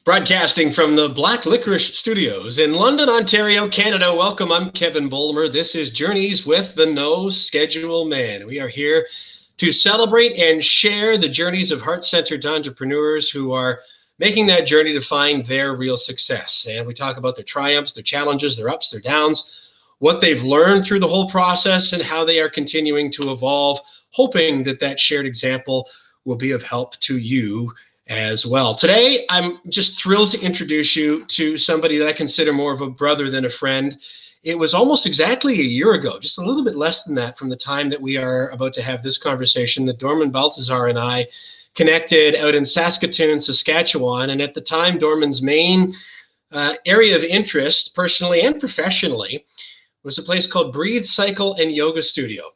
Broadcasting from the Black Licorice Studios in London, Ontario, Canada. Welcome. I'm Kevin Bolmer. This is Journeys with the No Schedule Man. We are here to celebrate and share the journeys of heart-centered entrepreneurs who are making that journey to find their real success. And we talk about their triumphs, their challenges, their ups, their downs, what they've learned through the whole process, and how they are continuing to evolve, hoping that that shared example will be of help to you as well. Today, I'm just thrilled to introduce you to somebody that I consider more of a brother than a friend. It was almost exactly a year ago, just a little bit less than that from the time that we are about to have this conversation, that Dorman Baltazar and I connected out in Saskatoon, Saskatchewan. And at the time, Dorman's main area of interest, personally and professionally, was a place called Breathe Cycle and Yoga Studio.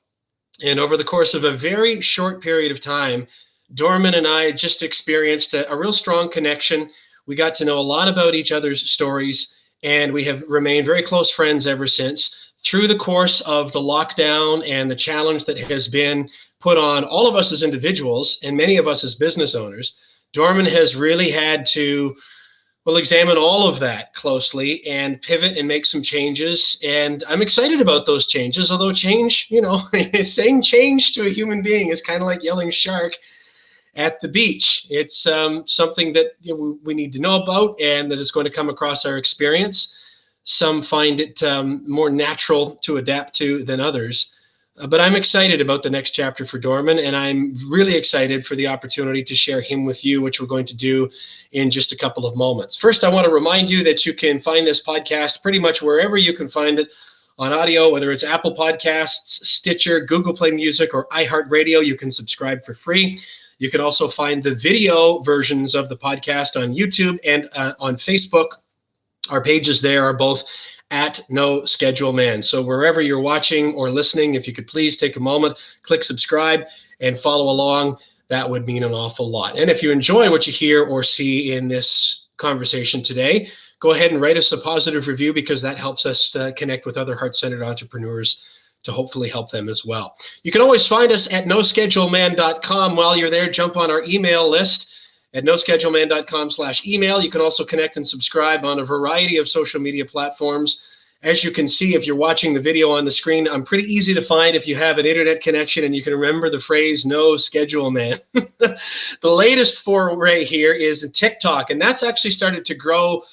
And over the course of a very short period of time, Dorman and I just experienced a real strong connection. We got to know a lot about each other's stories, and we have remained very close friends ever since. Through the course of the lockdown and the challenge that has been put on all of us as individuals and many of us as business owners, Dorman has really had to, examine all of that closely and pivot and make some changes. And I'm excited about those changes, although change, saying change to a human being is kind of like yelling shark at the beach. It's something that we need to know about and that is going to come across our experience. Some find it more natural to adapt to than others. But I'm excited about the next chapter for Dorman, and I'm really excited for the opportunity to share him with you, which we're going to do in just a couple of moments. First, I want to remind you that you can find this podcast pretty much wherever you can find it on audio, whether it's Apple Podcasts, Stitcher, Google Play Music, or iHeartRadio. You can subscribe for free. You can also find the video versions of the podcast on YouTube and on Facebook. Our pages there are both at No Schedule Man. So wherever you're watching or listening, if you could please take a moment, click subscribe and follow along, that would mean an awful lot. And if you enjoy what you hear or see in this conversation today, go ahead and write us a positive review, because that helps us connect with other heart-centered entrepreneurs to hopefully help them as well. You can always find us at noscheduleman.com. While you're there, jump on our email list at noscheduleman.com/email. You can also connect and subscribe on a variety of social media platforms. As you can see, if you're watching the video on the screen, I'm pretty easy to find if you have an internet connection and you can remember the phrase No Schedule Man. The latest foray here is TikTok, and that's actually started to grow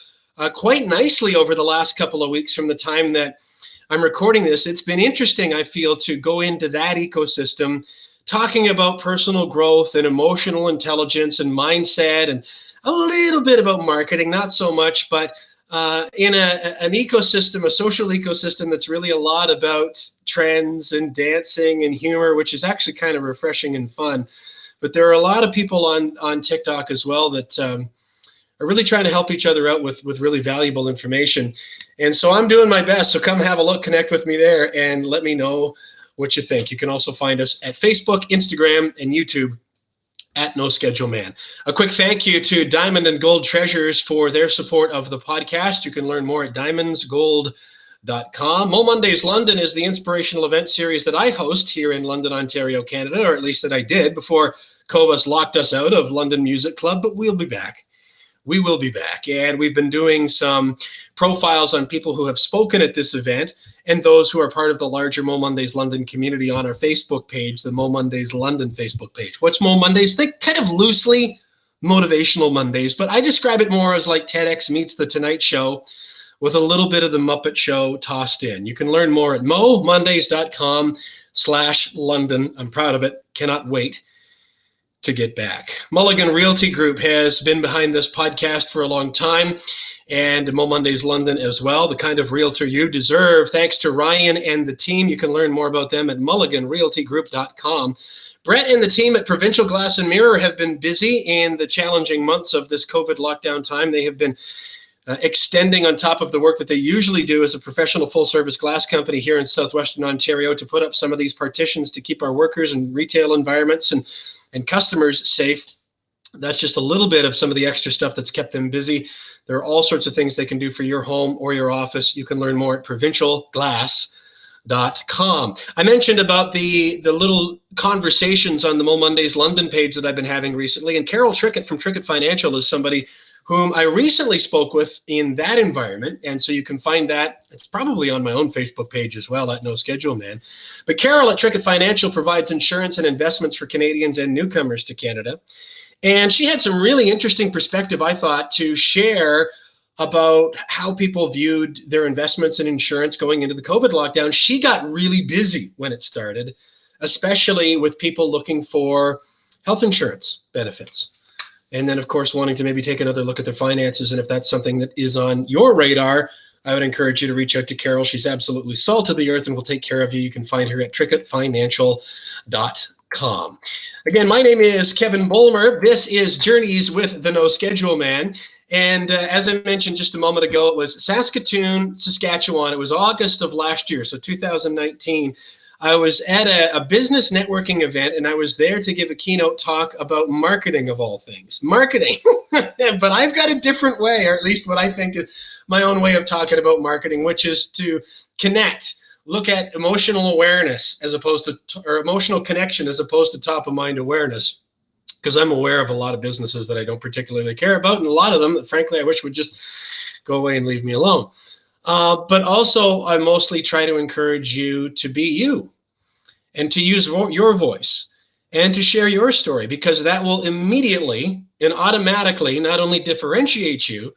quite nicely over the last couple of weeks from the time that I'm recording this. It's been interesting, I feel, to go into that ecosystem, talking about personal growth and emotional intelligence and mindset, and a little bit about marketing, not so much, but in an ecosystem, a social ecosystem that's really a lot about trends and dancing and humor, which is actually kind of refreshing and fun. But there are a lot of people on TikTok as well that are really trying to help each other out with really valuable information. And so I'm doing my best. So come have a look, connect with me there, and let me know what you think. You can also find us at Facebook, Instagram, and YouTube at No Schedule Man. A quick thank you to Diamond and Gold Treasures for their support of the podcast. You can learn more at diamondsgold.com. Mo Mondays London is the inspirational event series that I host here in London, Ontario, Canada, or at least that I did before Cobus locked us out of London Music Club, but we'll be back. We will be back. And we've been doing some profiles on people who have spoken at this event and those who are part of the larger Mo Mondays London community on our Facebook page, the Mo Mondays London Facebook page. What's Mo Mondays? Think kind of loosely motivational Mondays, but I describe it more as like TEDx meets the Tonight Show with a little bit of the Muppet Show tossed in. You can learn more at momondays.com/London. I'm proud of it. Cannot wait to get back. Mulligan Realty Group has been behind this podcast for a long time, and Mo Mondays London as well, the kind of realtor you deserve. Thanks to Ryan and the team. You can learn more about them at mulliganrealtygroup.com. Brett and the team at Provincial Glass and Mirror have been busy in the challenging months of this COVID lockdown time. They have been extending on top of the work that they usually do as a professional full-service glass company here in southwestern Ontario to put up some of these partitions to keep our workers and retail environments and customers safe. That's just a little bit of some of the extra stuff that's kept them busy. There are all sorts of things they can do for your home or your office. You can learn more at provincialglass.com. I mentioned about the little conversations on the Mo Mondays London page that I've been having recently, and Carol Trickett from Trickett Financial is somebody whom I recently spoke with in that environment. And so you can find that. It's probably on my own Facebook page as well, at No Schedule Man. But Carol at Trickett Financial provides insurance and investments for Canadians and newcomers to Canada. And she had some really interesting perspective, I thought, to share about how people viewed their investments in insurance going into the COVID lockdown. She got really busy when it started, especially with people looking for health insurance benefits. And then, of course, wanting to maybe take another look at their finances. And if that's something that is on your radar, I would encourage you to reach out to Carol. She's absolutely salt of the earth and will take care of you. You can find her at trickettfinancial.com. Again, my name is Kevin Bulmer. This is Journeys with the No Schedule Man. And as I mentioned just a moment ago, it was Saskatoon, Saskatchewan. It was August of last year, so 2019. I was at a business networking event, and I was there to give a keynote talk about marketing, of all things. Marketing. But I've got a different way, or at least what I think is my own way of talking about marketing, which is to connect, look at emotional awareness as opposed to, or emotional connection as opposed to top of mind awareness. Because I'm aware of a lot of businesses that I don't particularly care about, and a lot of them that, frankly, I wish would just go away and leave me alone. But also, I mostly try to encourage you to be you and to use your voice and to share your story, because that will immediately and automatically not only differentiate you,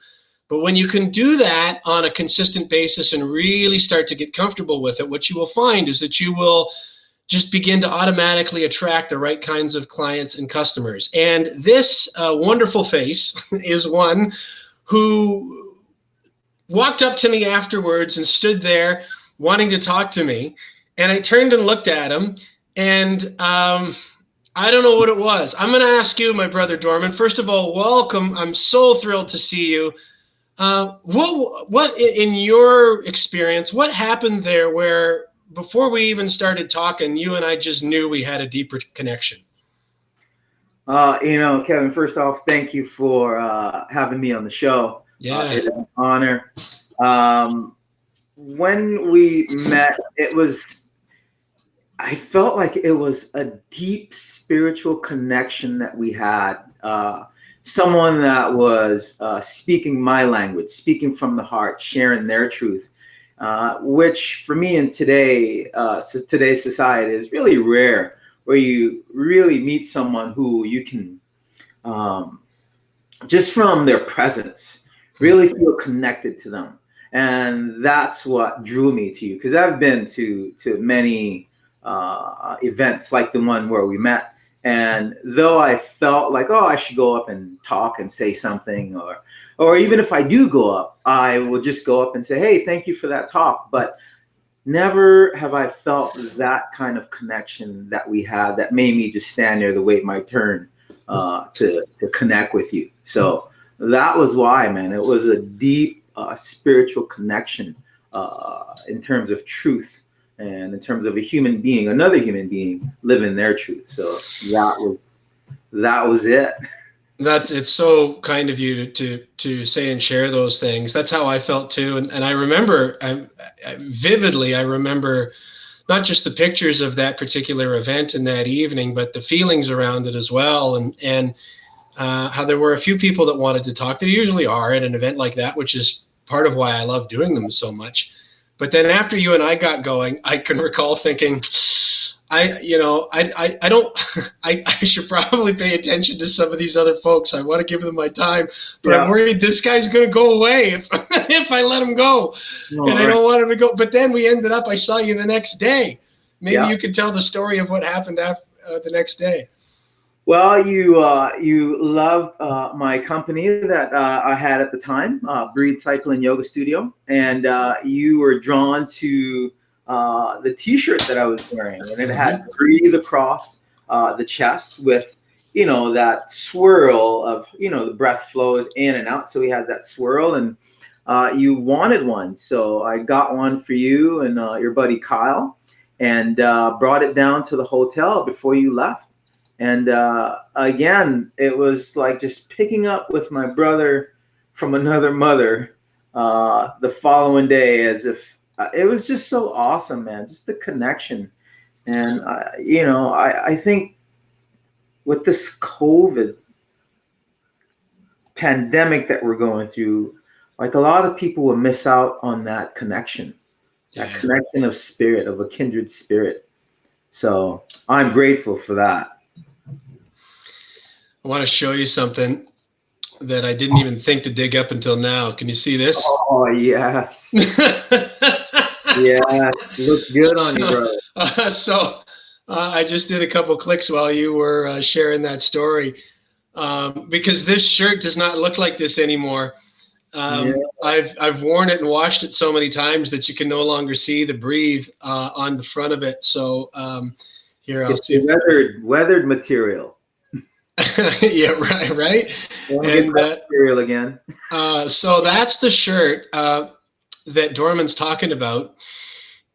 but when you can do that on a consistent basis and really start to get comfortable with it, what you will find is that you will just begin to automatically attract the right kinds of clients and customers. And this wonderful face is one who walked up to me afterwards and stood there wanting to talk to me. And I turned and looked at him, and I don't know what it was. I'm going to ask you, my brother Dorman. First of all, welcome. I'm so thrilled to see you. What in your experience, what happened there where before we even started talking, you and I just knew we had a deeper connection? Kevin, first off, thank you for having me on the show. Yeah. It's an honor. When we met, I felt like it was a deep spiritual connection that we had. Someone that was speaking my language, speaking from the heart, sharing their truth. Which for me in today's society is really rare, where you really meet someone who you can, just from their presence, really feel connected to them. And that's what drew me to you, because I've been to many events like the one where we met. And though I felt like, oh, I should go up and talk and say something, or even if I do go up, I will just go up and say, hey, thank you for that talk. But never have I felt that kind of connection that we had that made me just stand there to wait my turn to connect with you. So that was why, man. It was a deep spiritual connection in terms of truth and in terms of a human being, another human being living their truth. So that was it. It's so kind of you to say and share those things. That's how I felt too. And I remember vividly, I remember not just the pictures of that particular event and that evening, but the feelings around it as well. And how there were a few people that wanted to talk. There usually are at an event like that, which is part of why I love doing them so much. But then after you and I got going, I can recall thinking, I should probably pay attention to some of these other folks. I want to give them my time, but I'm worried this guy's going to go away if I let him go. And I don't want him to go. But then I saw you the next day. Maybe you could tell the story of what happened after the next day. Well, you loved my company that I had at the time, Breathe Cycle and Yoga Studio, and you were drawn to the T-shirt that I was wearing, and it had "Breathe" across the chest with, that swirl of, the breath flows in and out. So we had that swirl, and you wanted one, so I got one for you and your buddy Kyle, and brought it down to the hotel before you left. And again, it was like just picking up with my brother from another mother the following day, as if it was just so awesome, man, just the connection. And, I think with this COVID pandemic that we're going through, like a lot of people will miss out on that connection, that connection of spirit, of a kindred spirit. So I'm grateful for that. I want to show you something that I didn't even think to dig up until now. Can you see this? Oh, yes. Yeah, look good on you, bro. I just did a couple clicks while you were sharing that story, because this shirt does not look like this anymore. Yeah. I've worn it and washed it so many times that you can no longer see the breathe on the front of it. So here, I'll It's see. weathered material. Yeah, right. And material again. so that's the shirt that Dorman's talking about.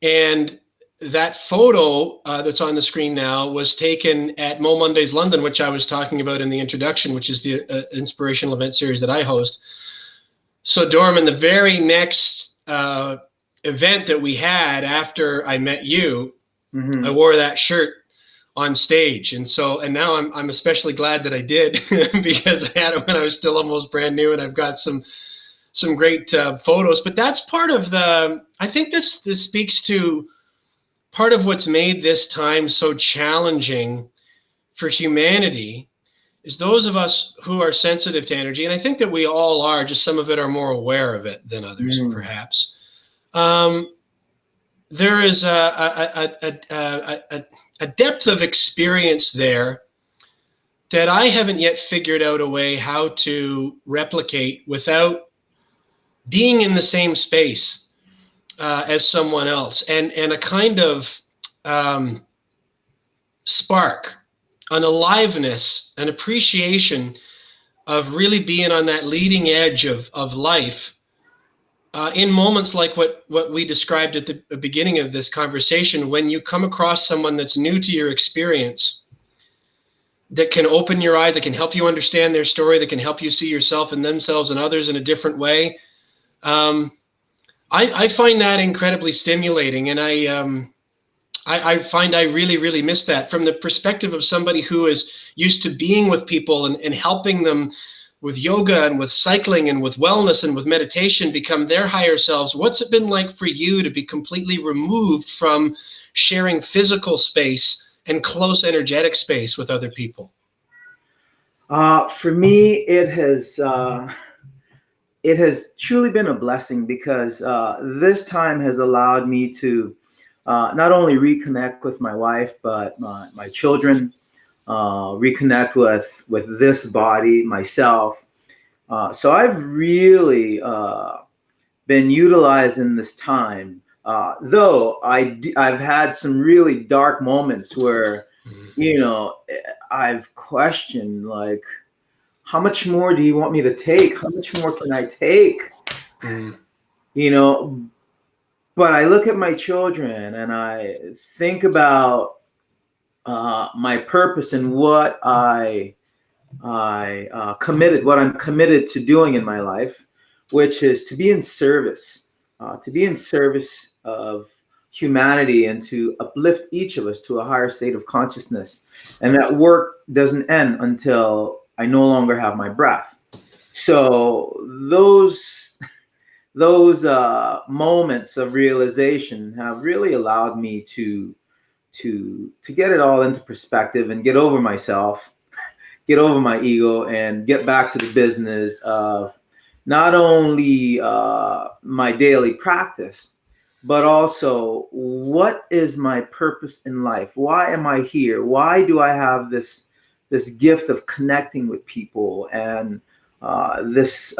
And that photo that's on the screen now was taken at Mo Mondays London, which I was talking about in the introduction, which is the inspirational event series that I host. So Dorman, the very next event that we had after I met you, I wore that shirt on stage. And now I'm especially glad that I did, because I had it when I was still almost brand new, and I've got some great photos. But that's part of I think this speaks to part of what's made this time so challenging for humanity, is those of us who are sensitive to energy, and I think that we all are, just some of it are more aware of it than others, perhaps. There is a depth of experience there that I haven't yet figured out a way how to replicate without being in the same space as someone else, and a kind of spark, an aliveness, an appreciation of really being on that leading edge of life in moments like what we described at the beginning of this conversation, when you come across someone that's new to your experience, that can open your eye, that can help you understand their story, that can help you see yourself and themselves and others in a different way. I find that incredibly stimulating, and I find I really, really miss that from the perspective of somebody who is used to being with people and helping them with yoga and with cycling and with wellness and with meditation become their higher selves. What's it been like for you to be completely removed from sharing physical space and close energetic space with other people? For me, it has truly been a blessing, because this time has allowed me to not only reconnect with my wife, but my children, reconnect with this body, myself. So I've really been utilizing this time, though I've had some really dark moments where, I've questioned, like, how much more do you want me to take? How much more can I take? But I look at my children and I think about my purpose and what I'm committed to doing in my life, which is to be in service of humanity, and to uplift each of us to a higher state of consciousness. And that work doesn't end until I no longer have my breath. So those moments of realization have really allowed me to get it all into perspective and get over myself, get over my ego, and get back to the business of not only my daily practice, but also, what is my purpose in life? Why am I here? Why do I have this gift of connecting with people, and this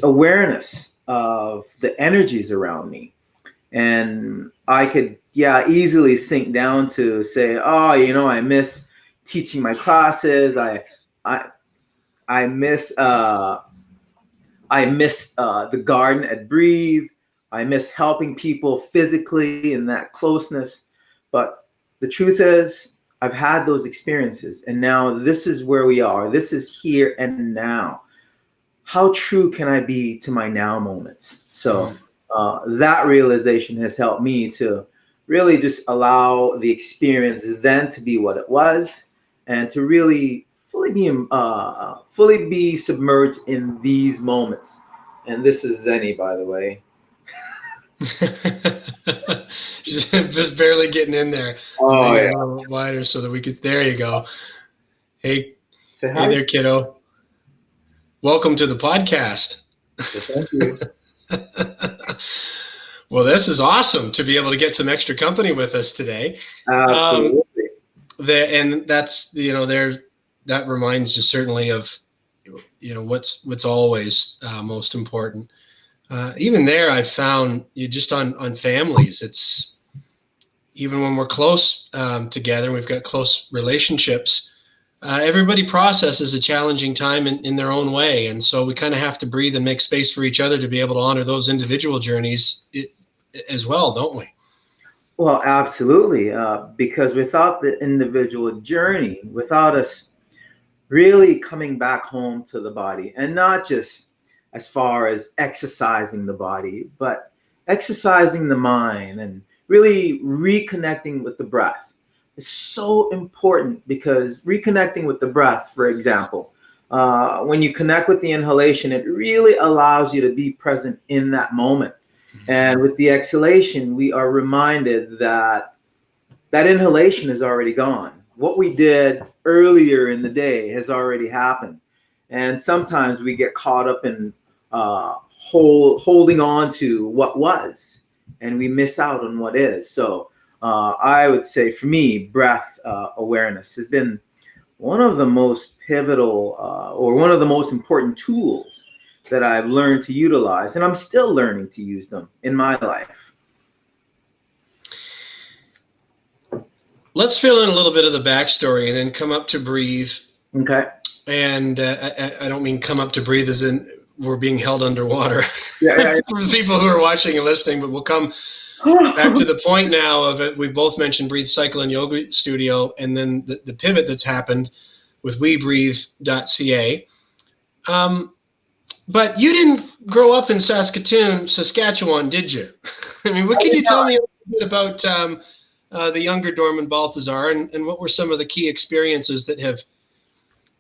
awareness of the energies around me? And I could easily sink down to say, I miss teaching my classes. I miss the garden at Breathe. I miss helping people physically in that closeness. But the truth is, I've had those experiences, and now this is where we are. This is here and now. How true can I be to my now moments? So that realization has helped me to really just allow the experience then to be what it was, and to really fully be submerged in these moments. And this is Zenny, by the way. Just barely getting in there. Oh, Make it yeah. a little wider so that we could. There you go. Hey, Say hi. hey there, kiddo. Welcome to the podcast. Thank you. Well, this is awesome to be able to get some extra company with us today. Absolutely. And that's, that reminds you certainly of, what's always most important. Even there, I've found you just on families, it's even when we're close together, we've got close relationships. Everybody processes a challenging time in their own way. And so we kind of have to breathe and make space for each other to be able to honor those individual journeys as well, don't we? Well, absolutely. Because without the individual journey, without us really coming back home to the body, and not just as far as exercising the body, but exercising the mind and really reconnecting with the breath is so important, because reconnecting with the breath, for example, when you connect with the inhalation, it really allows you to be present in that moment. And with the exhalation, we are reminded that that inhalation is already gone. What we did earlier in the day has already happened. And sometimes we get caught up in holding on to what was, and we miss out on what is. So I would say for me, breath awareness has been one of the most pivotal or one of the most important tools that I've learned to utilize, and I'm still learning to use them in my life. Let's fill in a little bit of the backstory and then come up to breathe. Okay. And I don't mean come up to breathe as in we're being held underwater. Yeah. For the people who are watching and listening, but we'll come back to the point now of it. We both mentioned Breathe Cycle and Yoga Studio, and then the pivot that's happened with WeBreathe.ca. But you didn't grow up in Saskatoon, Saskatchewan, did you? I mean, what could you tell me a little bit about the younger Dorman Baltazar, and what were some of the key experiences that have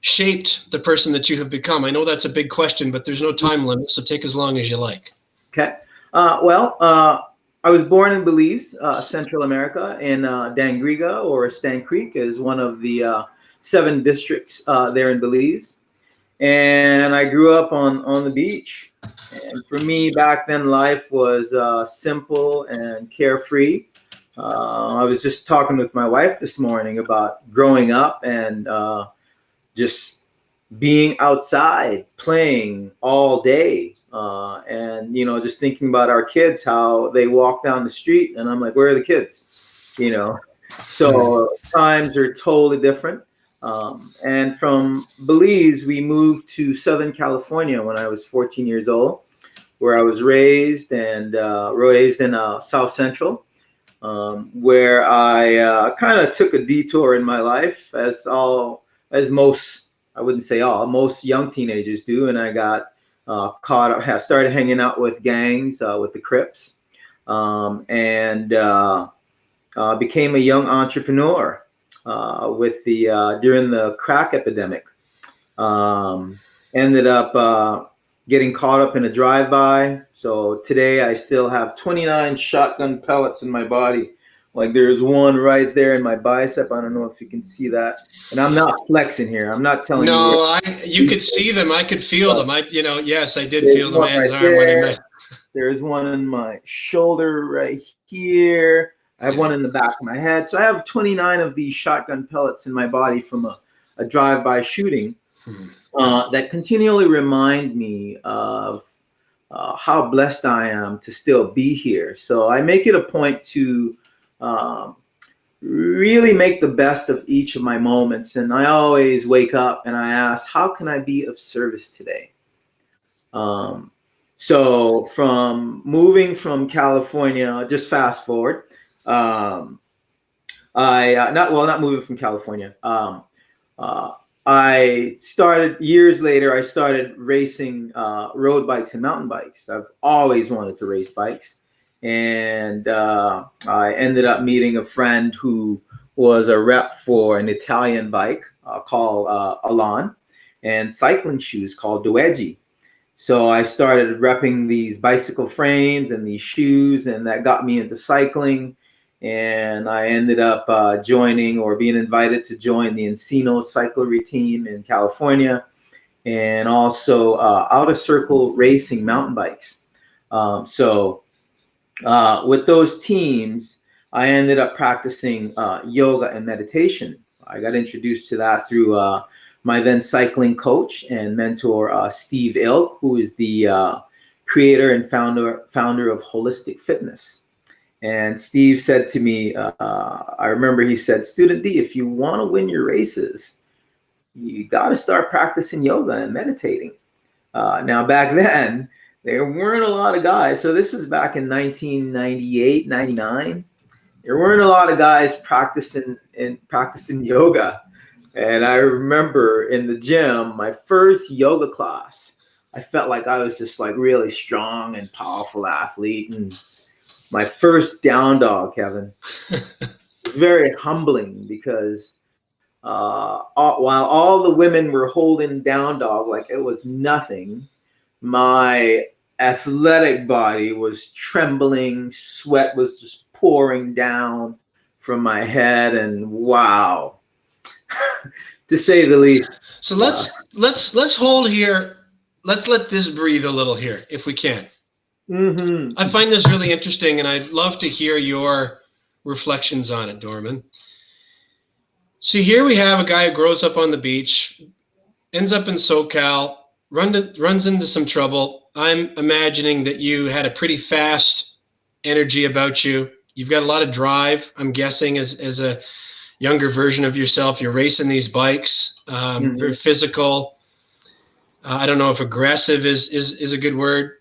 shaped the person that you have become? I know that's a big question, but there's no time limit, so take as long as you like. Okay. I was born in Belize, Central America, in Dangriga, or Stan Creek, is one of the 7 districts there in Belize. And I grew up on the beach. And for me, back then, life was simple and carefree. I was just talking with my wife this morning about growing up and just being outside, playing all day. And, just thinking about our kids, how they walk down the street. And I'm like, where are the kids? So times are totally different. And from Belize, we moved to Southern California when I was 14 years old, where I was raised in South Central, where I kind of took a detour in my life, as most, I wouldn't say all, most young teenagers do. And I got caught up, started hanging out with gangs, with the Crips, and became a young entrepreneur. During the crack epidemic, ended up getting caught up in a drive-by. So today I still have 29 shotgun pellets in my body. Like, there's one right there in my bicep. I don't know if you can see that. And I'm not flexing here. I'm not telling you. No, you could see them. I could feel them. Yes, I did feel the man's arm when he met. There's one in my shoulder right here. I have one in the back of my head. So I have 29 of these shotgun pellets in my body from a drive-by shooting that continually remind me of how blessed I am to still be here. So I make it a point to really make the best of each of my moments. And I always wake up and I ask, how can I be of service today? So from moving from California, just fast forward, not moving from California. I started years later. I started racing road bikes and mountain bikes. I've always wanted to race bikes, and I ended up meeting a friend who was a rep for an Italian bike called Elan, and cycling shoes called Duegi. So I started repping these bicycle frames and these shoes, and that got me into cycling. And I ended up joining or being invited to join the Encino cyclery team in California, and also Outer Circle Racing mountain bikes. With those teams, I ended up practicing yoga and meditation. I got introduced to that through my then cycling coach and mentor, Steve Ilk, who is the creator and founder of Wholistic Fitness. And Steve said to me, I remember he said, "Student D, if you want to win your races, you got to start practicing yoga and meditating." Now, back then, there weren't a lot of guys. So this was back in 1998, 99. There weren't a lot of guys practicing yoga. And I remember in the gym, my first yoga class, I felt like I was just like really strong and powerful athlete. And my first down dog, Kevin, was very humbling because while all the women were holding down dog like it was nothing, my athletic body was trembling, sweat was just pouring down from my head, and wow, to say the least. So let's hold here. Let's let this breathe a little here, if we can. Mm-hmm. I find this really interesting, and I'd love to hear your reflections on it, Dorman. So here we have a guy who grows up on the beach, ends up in SoCal, runs into some trouble. I'm imagining that you had a pretty fast energy about you. You've got a lot of drive, I'm guessing, as a younger version of yourself. You're racing these bikes, very physical. I don't know if aggressive is a good word.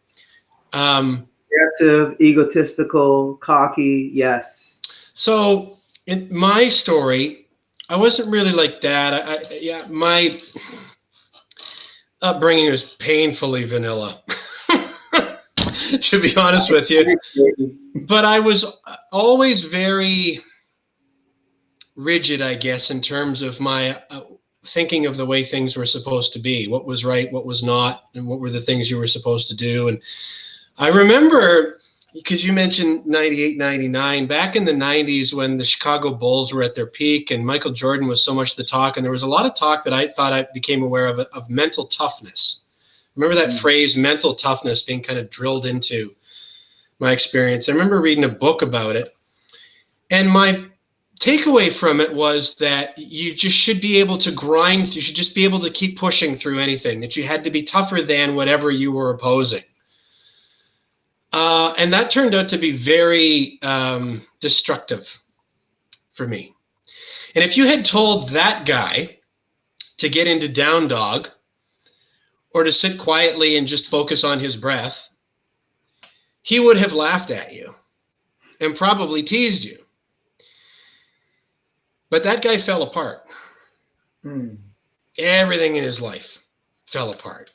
Aggressive, egotistical, cocky, yes. So in my story, I wasn't really like that. My upbringing was painfully vanilla, to be honest with you. But I was always very rigid, I guess, in terms of my thinking of the way things were supposed to be, what was right, what was not, and what were the things you were supposed to do. And I remember, because you mentioned 98, 99, back in the 90s when the Chicago Bulls were at their peak and Michael Jordan was so much the talk, and there was a lot of talk that I thought I became aware of mental toughness. Remember that phrase, mental toughness, being kind of drilled into my experience. I remember reading a book about it, and my takeaway from it was that you just should be able to grind. You should just be able to keep pushing through anything, that you had to be tougher than whatever you were opposing. And that turned out to be very destructive for me. And if you had told that guy to get into down dog or to sit quietly and just focus on his breath, he would have laughed at you and probably teased you. But that guy fell apart. Everything in his life fell apart.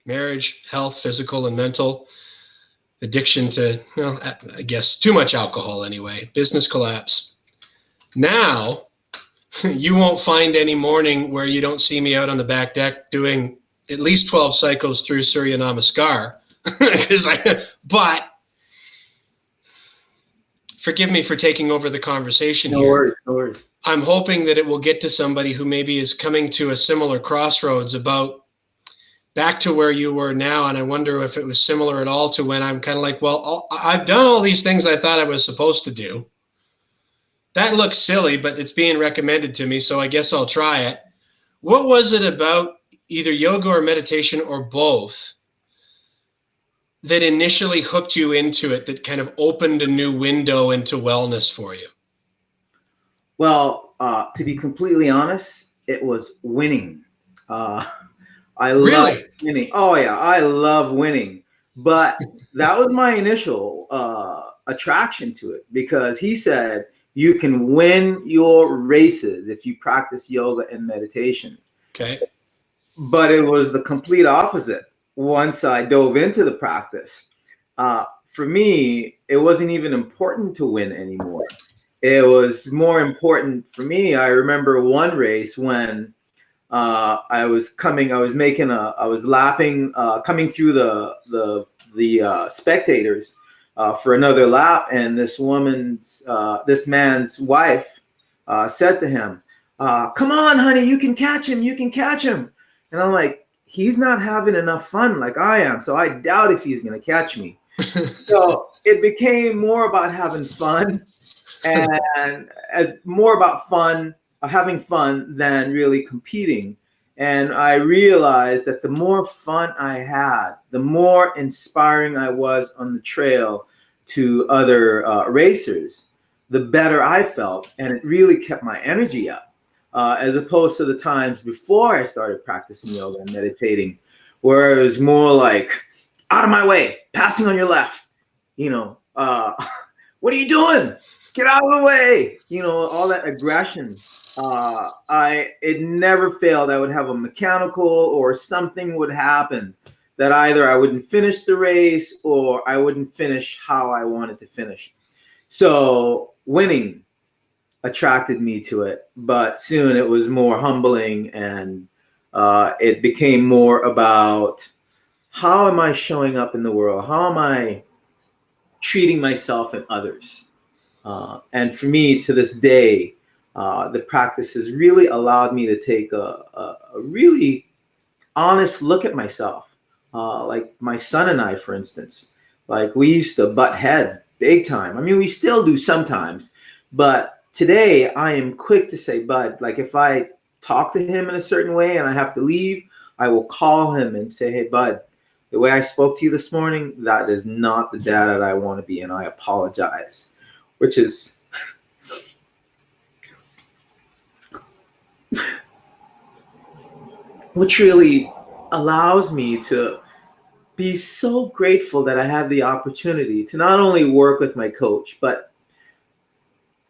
Marriage, health, physical and mental. Addiction to, well, I guess too much alcohol anyway. Business collapse. Now, you won't find any morning where you don't see me out on the back deck doing at least 12 cycles through Surya Namaskar. But forgive me for taking over the conversation here. No worries. I'm hoping that it will get to somebody who maybe is coming to a similar crossroads about back to where you were now. And I wonder if it was similar at all to when I'm kind of like, well, I've done all these things I thought I was supposed to do. That looks silly, but it's being recommended to me, so I guess I'll try it. What was it about either yoga or meditation or both that initially hooked you into it, that kind of opened a new window into wellness for you? Well, to be completely honest, it was winning. I Really? love winning. Oh yeah, I love winning. But that was my initial attraction to it, because he said you can win your races if you practice yoga and meditation. Okay. But it was the complete opposite once I dove into the practice. For me, it wasn't even important to win anymore. it was more important for me. I remember one race when I was lapping, coming through the spectators for another lap, and this man's wife said to him, "Come on, honey, you can catch him, you can catch him." And I'm like, he's not having enough fun like I am, so I doubt if he's gonna catch me. So it became more about having fun, and as more about fun, having fun than really competing. And I realized that the more fun I had, the more inspiring I was on the trail to other racers, the better I felt, and it really kept my energy up, as opposed to the times before I started practicing yoga and meditating, where it was more like, out of my way, passing on your left, what are you doing? Get out of the way, all that aggression. It never failed. I would have a mechanical or something would happen that either I wouldn't finish the race or I wouldn't finish how I wanted to finish. So winning attracted me to it, but soon it was more humbling, and it became more about, how am I showing up in the world? How am I treating myself and others? And for me, to this day, the practice has really allowed me to take a really honest look at myself. Like my son and I, for instance, like we used to butt heads big time. I mean, we still do sometimes, but today I am quick to say, Bud, like if I talk to him in a certain way and I have to leave, I will call him and say, hey, Bud, the way I spoke to you this morning, that is not the dad that I want to be, and I apologize. Which is which really allows me to be so grateful that I had the opportunity to not only work with my coach, but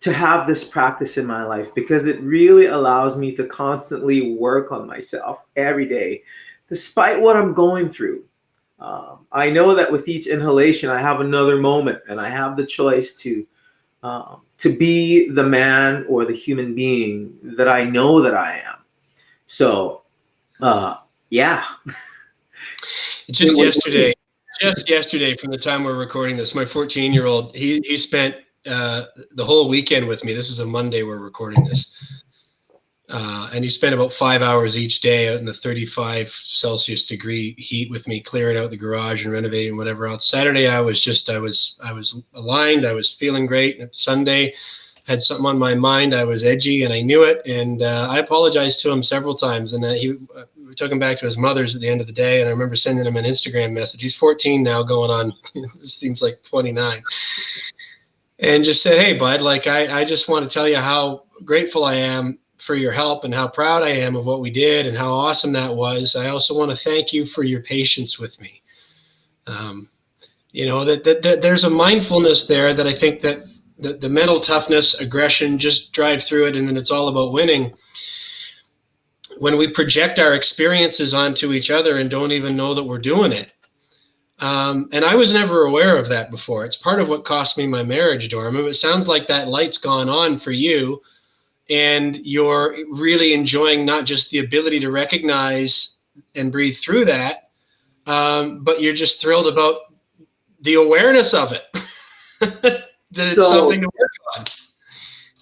to have this practice in my life, because it really allows me to constantly work on myself every day, despite what I'm going through. I know that with each inhalation, I have another moment, and I have the choice to be the man or the human being that I know that I am. So, yeah. Just yesterday, from the time we're recording this, my 14-year-old, he spent the whole weekend with me. This is a Monday we're recording this. And he spent about 5 hours each day out in the 35 Celsius degree heat with me, clearing out the garage and renovating whatever else. Saturday, I was aligned. I was feeling great. And Sunday, had something on my mind. I was edgy and I knew it. And I apologized to him several times. And we took him back to his mother's at the end of the day. And I remember sending him an Instagram message. He's 14 now, going on, it seems like 29. And just said, hey, Bud, like, I just want to tell you how grateful I am for your help and how proud I am of what we did and how awesome that was. I also want to thank you for your patience with me. That there's a mindfulness there that I think that the mental toughness, aggression, just drive through it, and then it's all about winning. When we project our experiences onto each other and don't even know that we're doing it. And I was never aware of that before. It's part of what cost me my marriage, Dorman. It sounds like that light's gone on for you, and you're really enjoying not just the ability to recognize and breathe through that, but you're just thrilled about the awareness of it. That it's something to work on.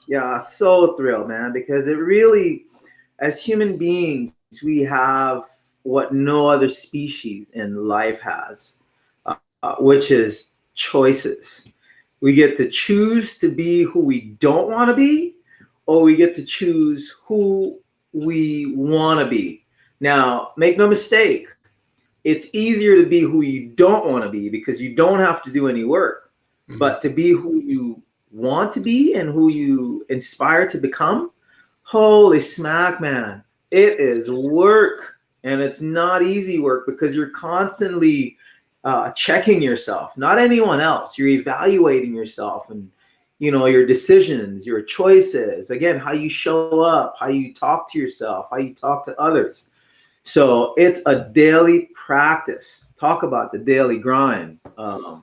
Yeah, so thrilled, man, because it really, as human beings, we have what no other species in life has, which is choices. We get to choose to be who we don't want to be, or we get to choose who we want to be. Now, make no mistake, it's easier to be who you don't want to be because you don't have to do any work. Mm-hmm. But to be who you want to be and who you inspire to become, holy smack, man, it is work. And it's not easy work because you're constantly checking yourself, not anyone else. You're evaluating yourself and, your decisions, your choices, again, how you show up, how you talk to yourself, how you talk to others. So it's a daily practice. Talk about the daily grind. You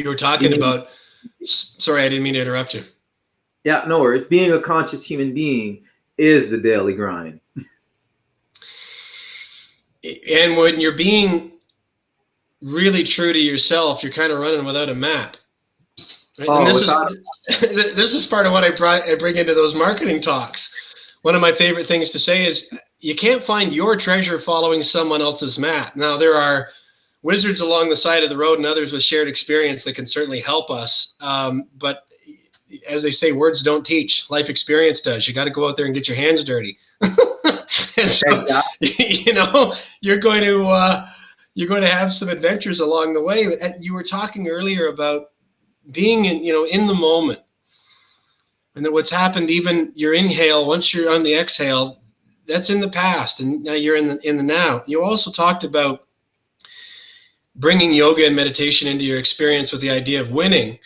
were talking about Sorry, I didn't mean to interrupt you. Yeah, no worries. Being a conscious human being is the daily grind. And when you're being really true to yourself, you're kind of running without a map. Right? And Oh, this is part of what I bring into those marketing talks. One of my favorite things to say is you can't find your treasure following someone else's map. Now, there are wizards along the side of the road and others with shared experience that can certainly help us. But as they say, words don't teach. Life experience does. You got to go out there and get your hands dirty. And so, you know, you're going to have some adventures along the way. You were talking earlier about being in the moment, and that what's happened, even your inhale, once you're on the exhale, that's in the past, and now you're in the now. You also talked about bringing yoga and meditation into your experience with the idea of winning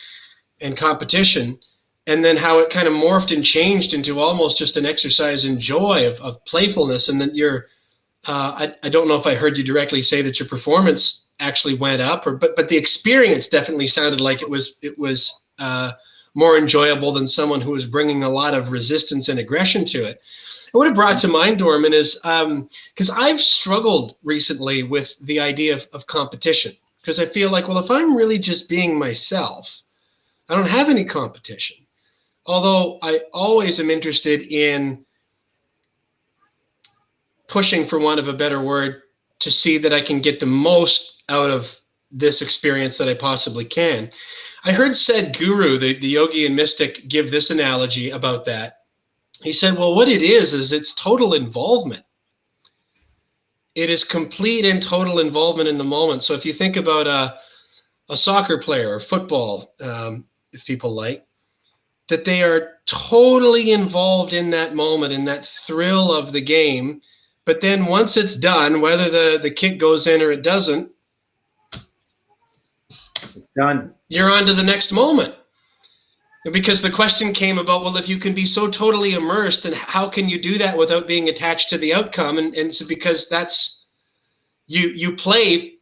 and competition, and then how it kind of morphed and changed into almost just an exercise in joy of playfulness, and that I don't know if I heard you directly say that your performance actually went up, but the experience definitely sounded like it was more enjoyable than someone who was bringing a lot of resistance and aggression to it. And what it brought to mind, Dorman, is because I've struggled recently with the idea of competition, because I feel like, well, if I'm really just being myself, I don't have any competition. Although I always am interested in pushing, for want of a better word, to see that I can get the most out of this experience that I possibly can. I heard said guru, the yogi and mystic, give this analogy about that. He said, well, what it is it's total involvement. It is complete and total involvement in the moment. So if you think about a soccer player or football, if people like, that they are totally involved in that moment, in that thrill of the game. But then once it's done, whether the kick goes in or it doesn't, it's done. You're on to the next moment. Because the question came about, well, if you can be so totally immersed, then how can you do that without being attached to the outcome? And so because that's, you play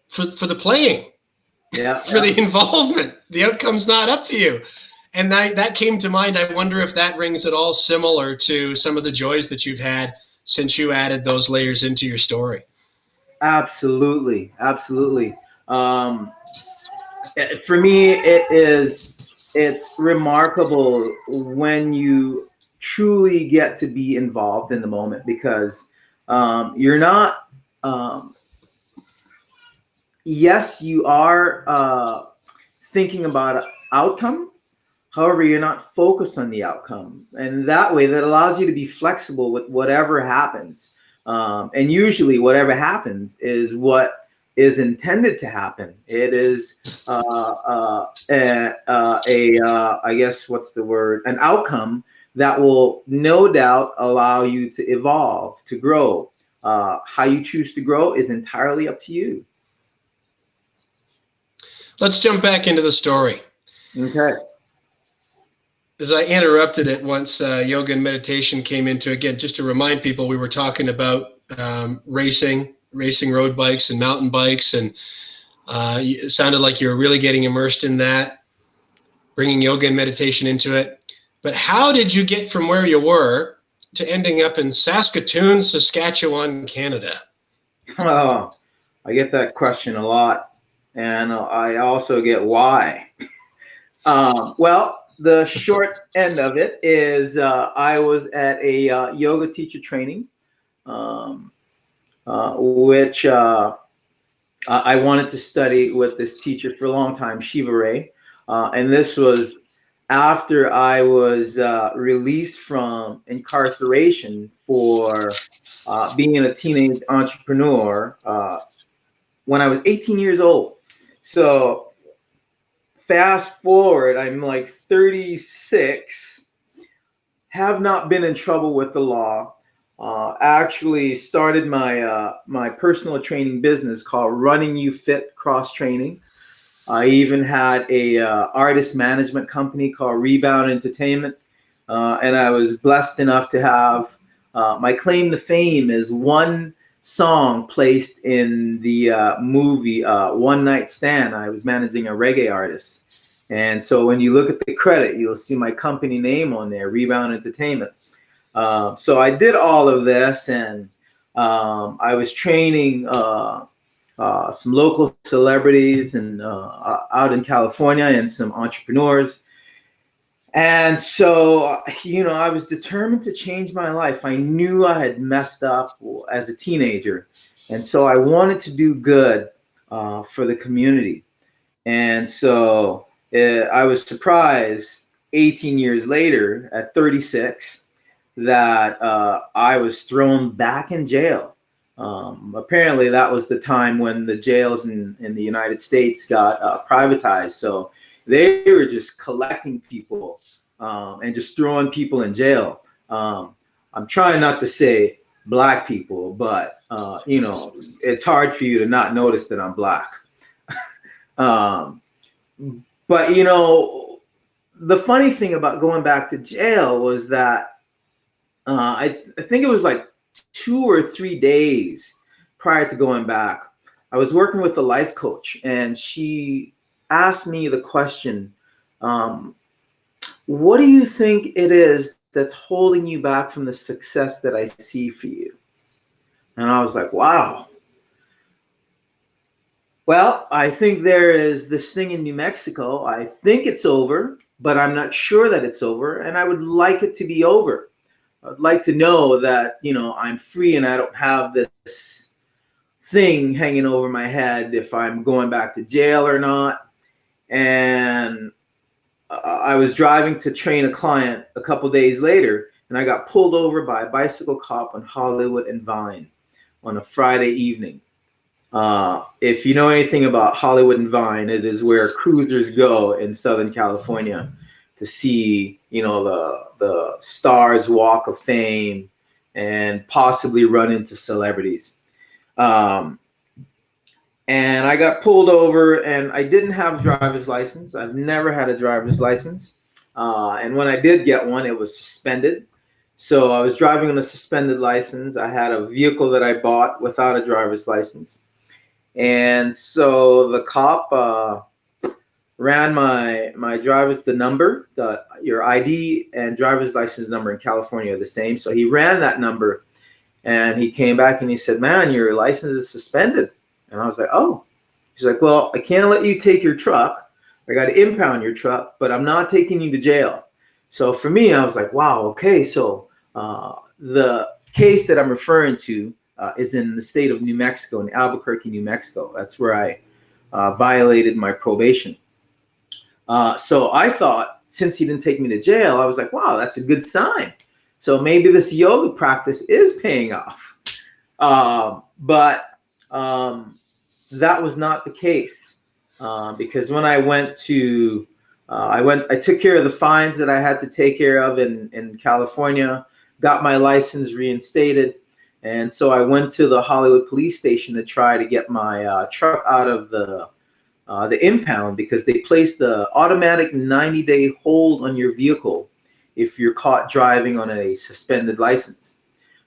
for the playing, for the involvement. The outcome's not up to you. And that came to mind. I wonder if that rings at all similar to some of the joys that you've had since you added those layers into your story. Absolutely. Absolutely. For me, it's remarkable when you truly get to be involved in the moment, because you're not, yes, you are thinking about outcome. However, you're not focused on the outcome. And that way, that allows you to be flexible with whatever happens. And usually whatever happens is what is intended to happen. It is I guess, what's the word? An outcome that will no doubt allow you to evolve, to grow. How you choose to grow is entirely up to you. Let's jump back into the story. Okay. As I interrupted it once yoga and meditation came into, again, just to remind people, we were talking about racing road bikes and mountain bikes, and it sounded like you were really getting immersed in that, bringing yoga and meditation into it. But how did you get from where you were to ending up in Saskatoon, Saskatchewan, Canada? Oh, I get that question a lot, and I also get why. Well, the short end of it is I was at a yoga teacher training, which I wanted to study with this teacher for a long time, Shiva Ray. And this was after I was released from incarceration for being a teenage entrepreneur when I was 18 years old. So fast forward, I'm like 36, have not been in trouble with the law. Actually started my personal training business called Running You Fit Cross Training. I even had a artist management company called Rebound Entertainment, and I was blessed enough to have my claim to fame is one song placed in the movie One Night Stand. I was managing a reggae artist, And so when you look at the credit, you'll see my company name on there, Rebound Entertainment. So I did all of this, and I was training some local celebrities and out in California, and some entrepreneurs. And so, I was determined to change my life. I knew I had messed up as a teenager. And so I wanted to do good for the community. And so I was surprised 18 years later at 36 that I was thrown back in jail. Apparently, that was the time when the jails in the United States got privatized. So they were just collecting people and just throwing people in jail. I'm trying not to say Black people, but it's hard for you to not notice that I'm Black. But the funny thing about going back to jail was that I think it was like 2 or 3 days prior to going back, I was working with a life coach, and she asked me the question, what do you think it is that's holding you back from the success that I see for you? And I was like, wow. Well, I think there is this thing in New Mexico. I think it's over, but I'm not sure that it's over, and I would like it to be over. I'd like to know that, I'm free and I don't have this thing hanging over my head if I'm going back to jail or not. And I was driving to train a client a couple days later, and I got pulled over by a bicycle cop on Hollywood and Vine on a Friday evening. If you know anything about Hollywood and Vine, it is where cruisers go in Southern California to see, the Stars Walk of Fame and possibly run into celebrities. And I got pulled over, and I didn't have a driver's license. I've never had a driver's license. And when I did get one, it was suspended. So I was driving on a suspended license. I had a vehicle that I bought without a driver's license. And so the cop ran my the number, your ID and driver's license number in California are the same. So he ran that number, and he came back and he said, "Man, your license is suspended." And I was like, "Oh." He's like, "Well, I can't let you take your truck. I got to impound your truck, but I'm not taking you to jail." So for me, I was like, wow, okay. So the case that I'm referring to is in the state of New Mexico, in Albuquerque, New Mexico. That's where I violated my probation. So I thought, since he didn't take me to jail, I was like, wow, that's a good sign. So maybe this yoga practice is paying off. But that was not the case, because when I went to, I took care of the fines that I had to take care of in California, got my license reinstated. And so I went to the Hollywood police station to try to get my truck out of the impound, because they placed the automatic 90-day hold on your vehicle if you're caught driving on a suspended license.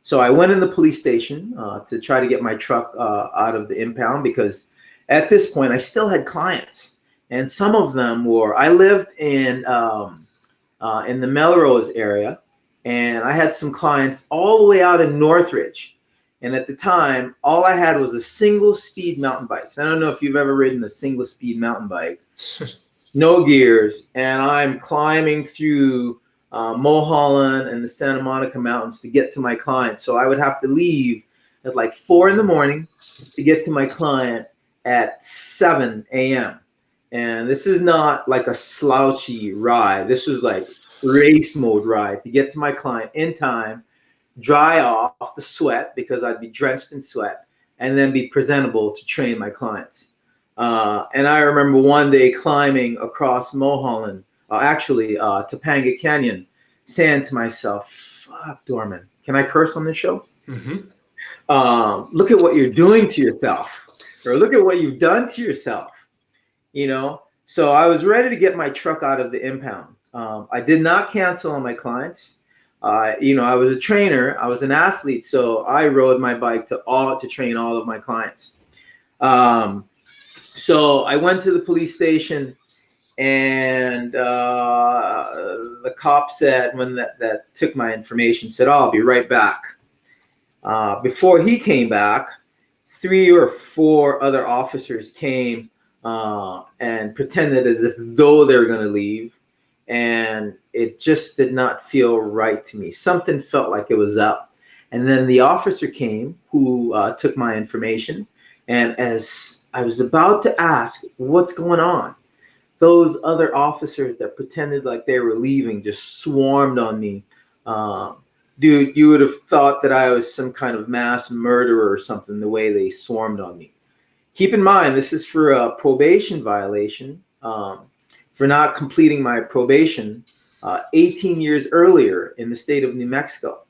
So I went in the police station to try to get my truck out of the impound, because at this point I still had clients, and some of them were, I lived in the Melrose area, and I had some clients all the way out in Northridge. And at the time, all I had was a single speed mountain bike. I don't know if you've ever ridden a single speed mountain bike, no gears. And I'm climbing through Mulholland and the Santa Monica Mountains to get to my client. So I would have to leave at like 4 a.m. to get to my client at 7 a.m. And this is not like a slouchy ride. This was like race mode ride to get to my client in time, dry off the sweat, because I'd be drenched in sweat, and then be presentable to train my clients. And I remember one day climbing across Mulholland, Topanga Canyon, saying to myself, fuck, Dorman, can I curse on this show? Mm-hmm. Look at what you're doing to yourself, or look at what you've done to yourself, So I was ready to get my truck out of the impound. I did not cancel on my clients. I was a trainer, I was an athlete, so I rode my bike to train all of my clients. So I went to the police station, And the cop said, when that took my information, said, "Oh, I'll be right back." Before he came back, 3 or 4 other officers came and pretended as if though they were going to leave. And it just did not feel right to me. Something felt like it was up. And then the officer came who took my information. And as I was about to ask, "What's going on?" those other officers that pretended like they were leaving just swarmed on me. Dude, you would have thought that I was some kind of mass murderer or something, the way they swarmed on me. Keep in mind, this is for a probation violation, for not completing my probation 18 years earlier in the state of New Mexico.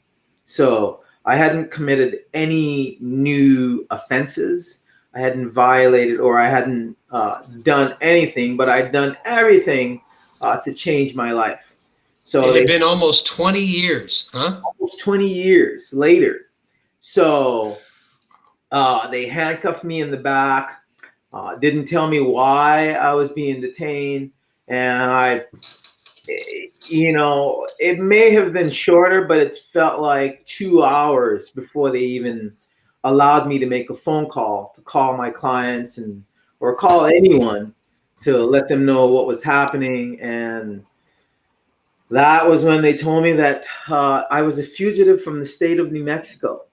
So I hadn't committed any new offenses. I hadn't violated, or I hadn't done anything, but I'd done everything to change my life. So It had been almost 20 years, huh? Almost 20 years later. So they handcuffed me in the back, didn't tell me why I was being detained. And it may have been shorter, but it felt like 2 hours before they even allowed me to make a phone call, to call my clients or call anyone to let them know what was happening. And that was when they told me that I was a fugitive from the state of New Mexico.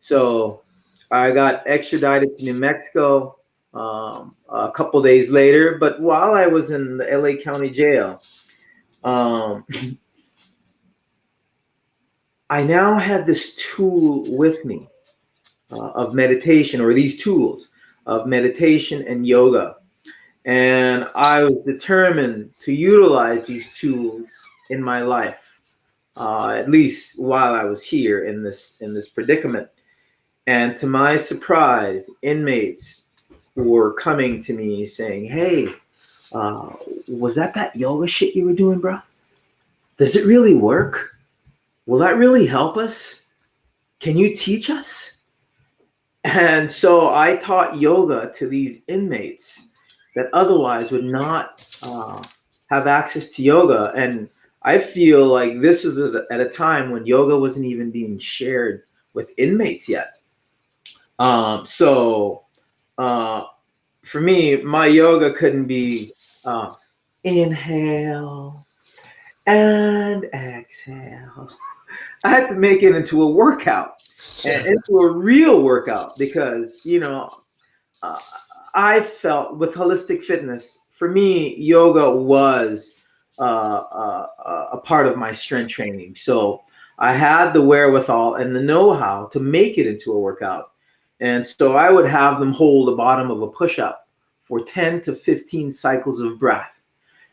So I got extradited to New Mexico a couple days later. But while I was in the LA County Jail, I now had this tool with me of meditation, or these tools of meditation and yoga. And I was determined to utilize these tools in my life, at least while I was here in this predicament. And to my surprise, inmates were coming to me saying, "Hey, was that yoga shit you were doing, bro? Does it really work? Will that really help us? Can you teach us?" And so I taught yoga to these inmates that otherwise would not have access to yoga. And I feel like this was at a time when yoga wasn't even being shared with inmates yet. So for me, my yoga couldn't be inhale and exhale. I had to make it into a workout, and into a real workout, because I felt with holistic fitness, for me, yoga was a part of my strength training. So I had the wherewithal and the know-how to make it into a workout. And so I would have them hold the bottom of a push-up for 10 to 15 cycles of breath.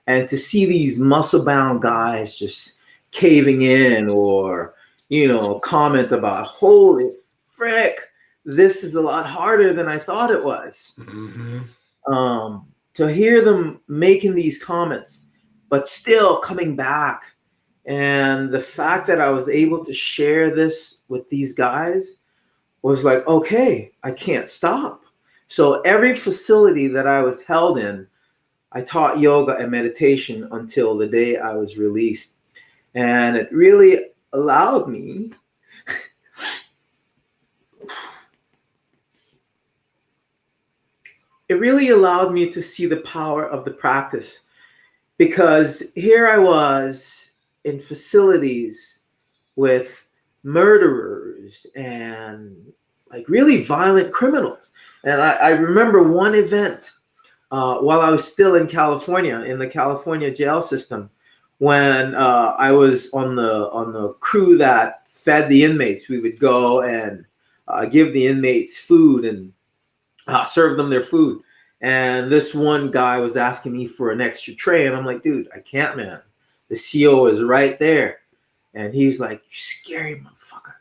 And to see these muscle-bound guys just caving in, or comment about, "Holy frick, this is a lot harder than I thought it was." Mm-hmm. To hear them making these comments, but still coming back, and the fact that I was able to share this with these guys was like, okay, I can't stop. So every facility that I was held in, I taught yoga and meditation until the day I was released. And it really allowed me to see the power of the practice, because here I was in facilities with murderers and like really violent criminals. And I remember one event while I was still in California, in the California jail system, when I was on the crew that fed the inmates. We would go and give the inmates food and serve them their food. And this one guy was asking me for an extra tray, and I'm like, "Dude, I can't, man. The CO is right there." And he's like, "You scary motherfucker.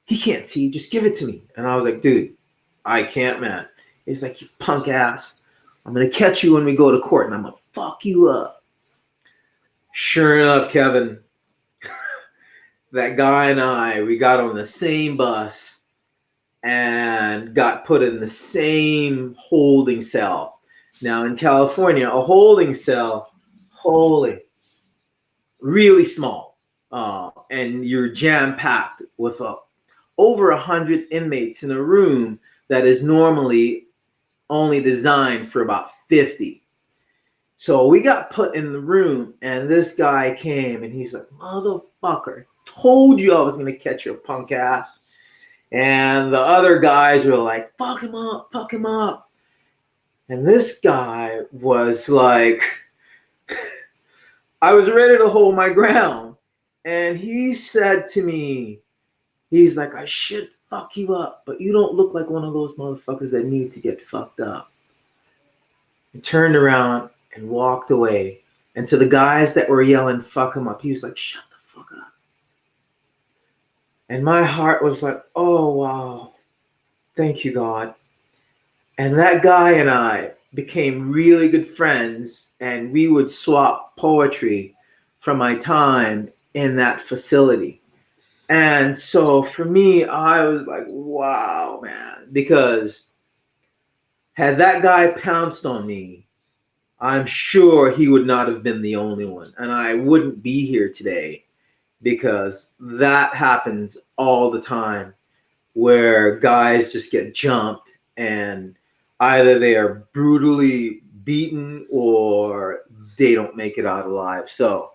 He can't see. Just give it to me." And I was like, "Dude, I can't, man." He's like, "You punk ass. I'm going to catch you when we go to court, and I'm going to fuck you up." Sure enough, Kevin, that guy and we got on the same bus and got put in the same holding cell. Now in California, a holding cell, holy, really small, and you're jam packed with over 100 inmates in a room that is normally only designed for about 50. So we got put in the room, and this guy came, and he's like, "Motherfucker, told you I was gonna catch your punk ass." And the other guys were like, "Fuck him up, fuck him up." And this guy was like, I was ready to hold my ground. And he said to me, he's like, "I should fuck you up, but you don't look like one of those motherfuckers that need to get fucked up." And turned around and walked away. And to the guys that were yelling, "Fuck him up," he was like, "Shut the fuck up." And my heart was like, oh, wow. Thank you, God. And that guy and I became really good friends, and we would swap poetry from my time in that facility. And so for me, I was like, wow, man, because had that guy pounced on me, I'm sure he would not have been the only one. And I wouldn't be here today, because that happens all the time, where guys just get jumped and either they are brutally beaten or they don't make it out alive. So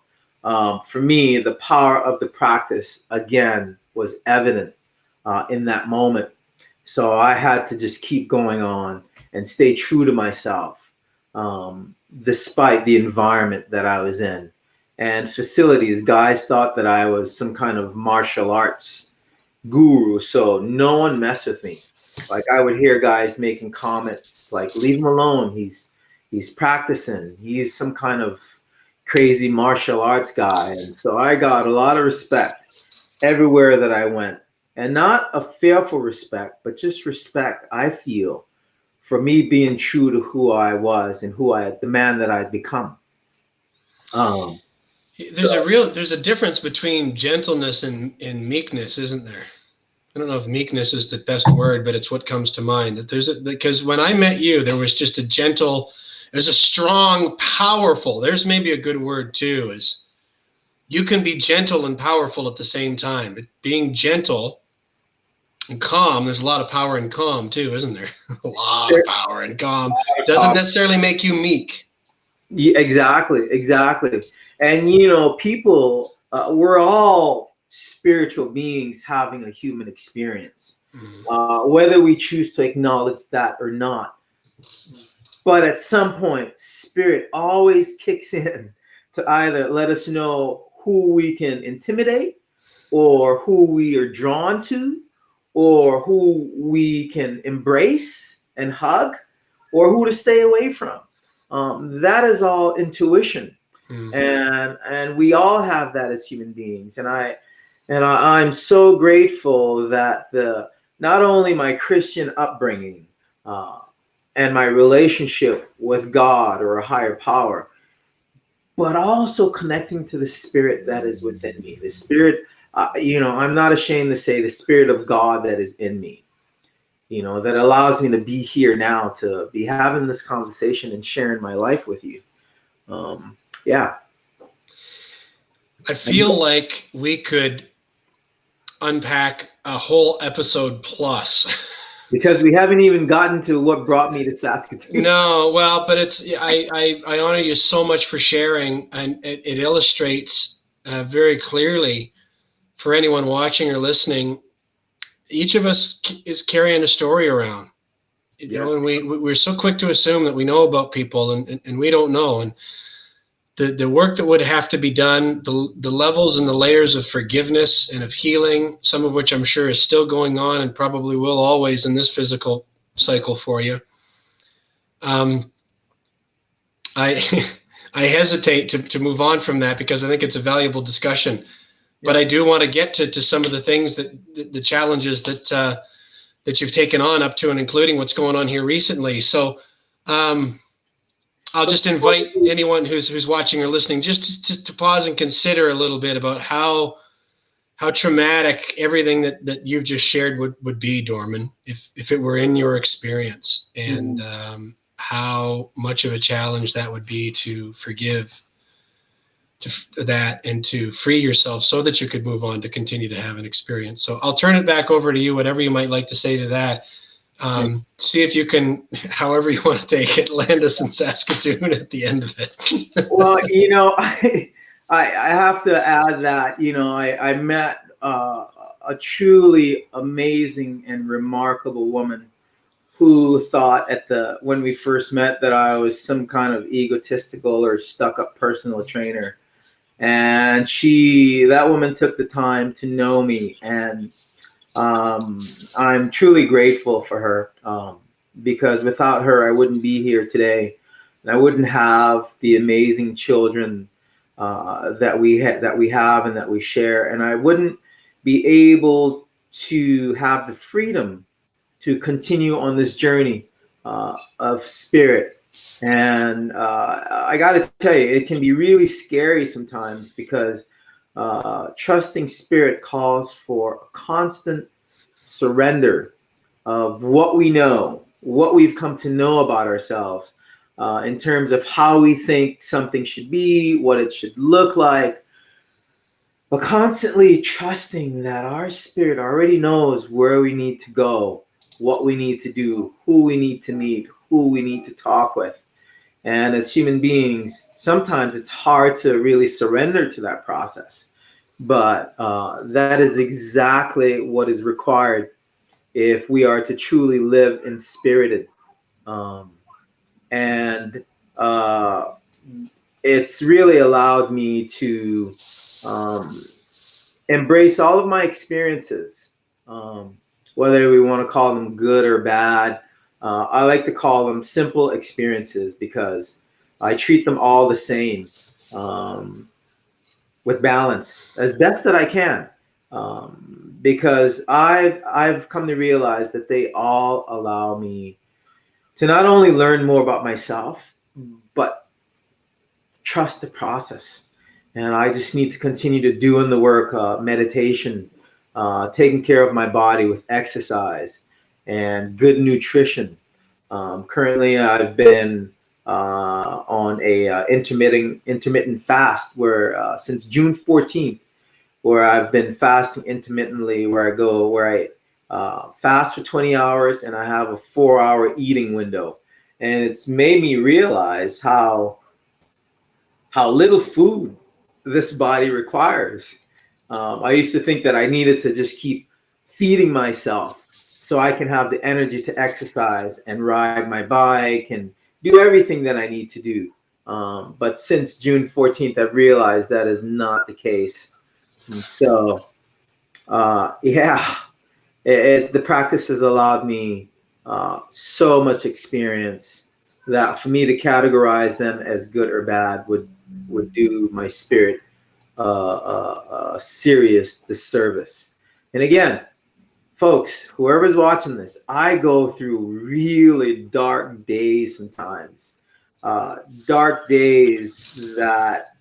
for me, the power of the practice, again, was evident in that moment. So I had to just keep going on and stay true to myself, despite the environment that I was in. And facilities, guys thought that I was some kind of martial arts guru, so no one messed with me. Like, I would hear guys making comments like, "Leave him alone. He's practicing. He's some kind of crazy martial arts guy." And so I got a lot of respect everywhere that I went, and not a fearful respect, but just respect, I feel, for me being true to who I was and the man that I'd become. There's a difference between gentleness and meekness, isn't there? I don't know if meekness is the best word, but it's what comes to mind. That because when I met you, there was just there's a strong, powerful. There's maybe a good word too. Is you can be gentle and powerful at the same time. But being gentle and calm, there's a lot of power in calm too, isn't there? A lot of power in calm. Doesn't necessarily make you meek. Yeah, exactly. And people, we're all spiritual beings having a human experience, whether we choose to acknowledge that or not. But at some point, spirit always kicks in to either let us know who we can intimidate, or who we are drawn to, or who we can embrace and hug, or who to stay away from. That is all intuition, and we all have that as human beings. And I'm so grateful that not only my Christian upbringing and my relationship with God or a higher power, but also connecting to the spirit that is within me. The spirit, I'm not ashamed to say, the spirit of God that is in me, that allows me to be here now, to be having this conversation and sharing my life with you. Yeah. I feel like we could unpack a whole episode plus. Because we haven't even gotten to what brought me to Saskatoon. No, well, but I honor you so much for sharing, and it illustrates very clearly for anyone watching or listening. Each of us is carrying a story around, and we're so quick to assume that we know about people, and we don't know. And the work that would have to be done, the levels and the layers of forgiveness and of healing, some of which I'm sure is still going on and probably will always in this physical cycle for you. I I hesitate to move on from that, because I think it's a valuable discussion. But I do want to get to some of the things that the challenges that you've taken on up to and including what's going on here recently. So I'll just invite anyone who's watching or listening just to pause and consider a little bit about how traumatic everything that you've just shared would be, Dorman, if it were in your experience. And how much of a challenge that would be to forgive that and to free yourself so that you could move on to continue to have an experience. So I'll turn it back over to you, whatever you might like to say to that. See if you can, however you want to take it, land us in Saskatoon at the end of it. Well, I have to add that, I met a truly amazing and remarkable woman who thought when we first met that I was some kind of egotistical or stuck-up personal trainer. And that woman took the time to know me, and I'm truly grateful for her, because without her, I wouldn't be here today, and I wouldn't have the amazing children that we have and that we share, and I wouldn't be able to have the freedom to continue on this journey of spirit. And I got to tell you, it can be really scary sometimes, because trusting spirit calls for a constant surrender of what we know, what we've come to know about ourselves, in terms of how we think something should be, what it should look like, but constantly trusting that our spirit already knows where we need to go, what we need to do, who we need to meet, who we need to talk with. And as human beings, sometimes it's hard to really surrender to that process. But that is exactly what is required if we are to truly live in spirited. And it's really allowed me to embrace all of my experiences, whether we want to call them good or bad. I like to call them simple experiences, because I treat them all the same, with balance as best that I can, because I've come to realize that they all allow me to not only learn more about myself, but trust the process. And I just need to continue to do in the work, meditation, taking care of my body with exercise and good nutrition. Currently, I've been on a intermittent fast, where since June 14th, where I've been fasting intermittently, where I fast for 20 hours and I have a 4-hour eating window. And it's made me realize how little food this body requires. I used to think that I needed to just keep feeding myself so I can have the energy to exercise and ride my bike and do everything that I need to do. But since June 14th, I've realized that is not the case. And so, the practice has allowed me so much experience that for me to categorize them as good or bad would do my spirit a serious disservice. And again, folks, whoever's watching this, I go through really dark days sometimes, dark days that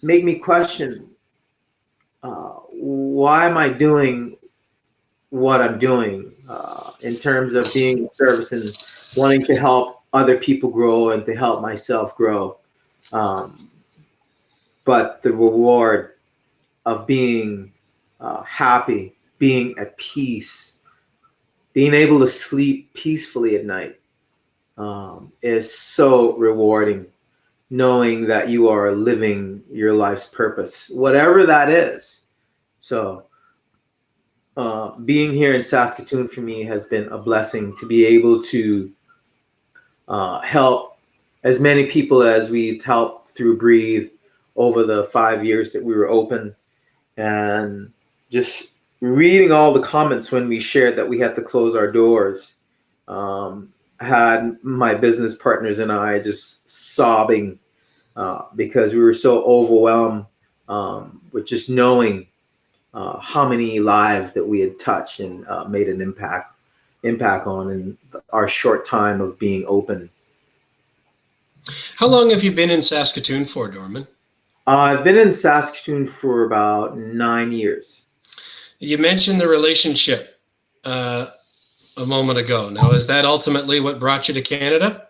make me question, why am I doing what I'm doing, in terms of being of service and wanting to help other people grow and to help myself grow. But the reward of being happy, being at peace, being able to sleep peacefully at night, is so rewarding, knowing that you are living your life's purpose, whatever that is. So being here in Saskatoon for me has been a blessing, to be able to help as many people as we've helped through Breathe over the 5 years that we were open. And just reading all the comments when we shared that we had to close our doors, had my business partners and I just sobbing, because we were so overwhelmed with just knowing how many lives that we had touched and made an impact on in our short time of being open. How long have you been in Saskatoon for, Dorman? I've been in Saskatoon for about 9 years. You mentioned the relationship. a moment ago. Now, is that ultimately what brought you to Canada?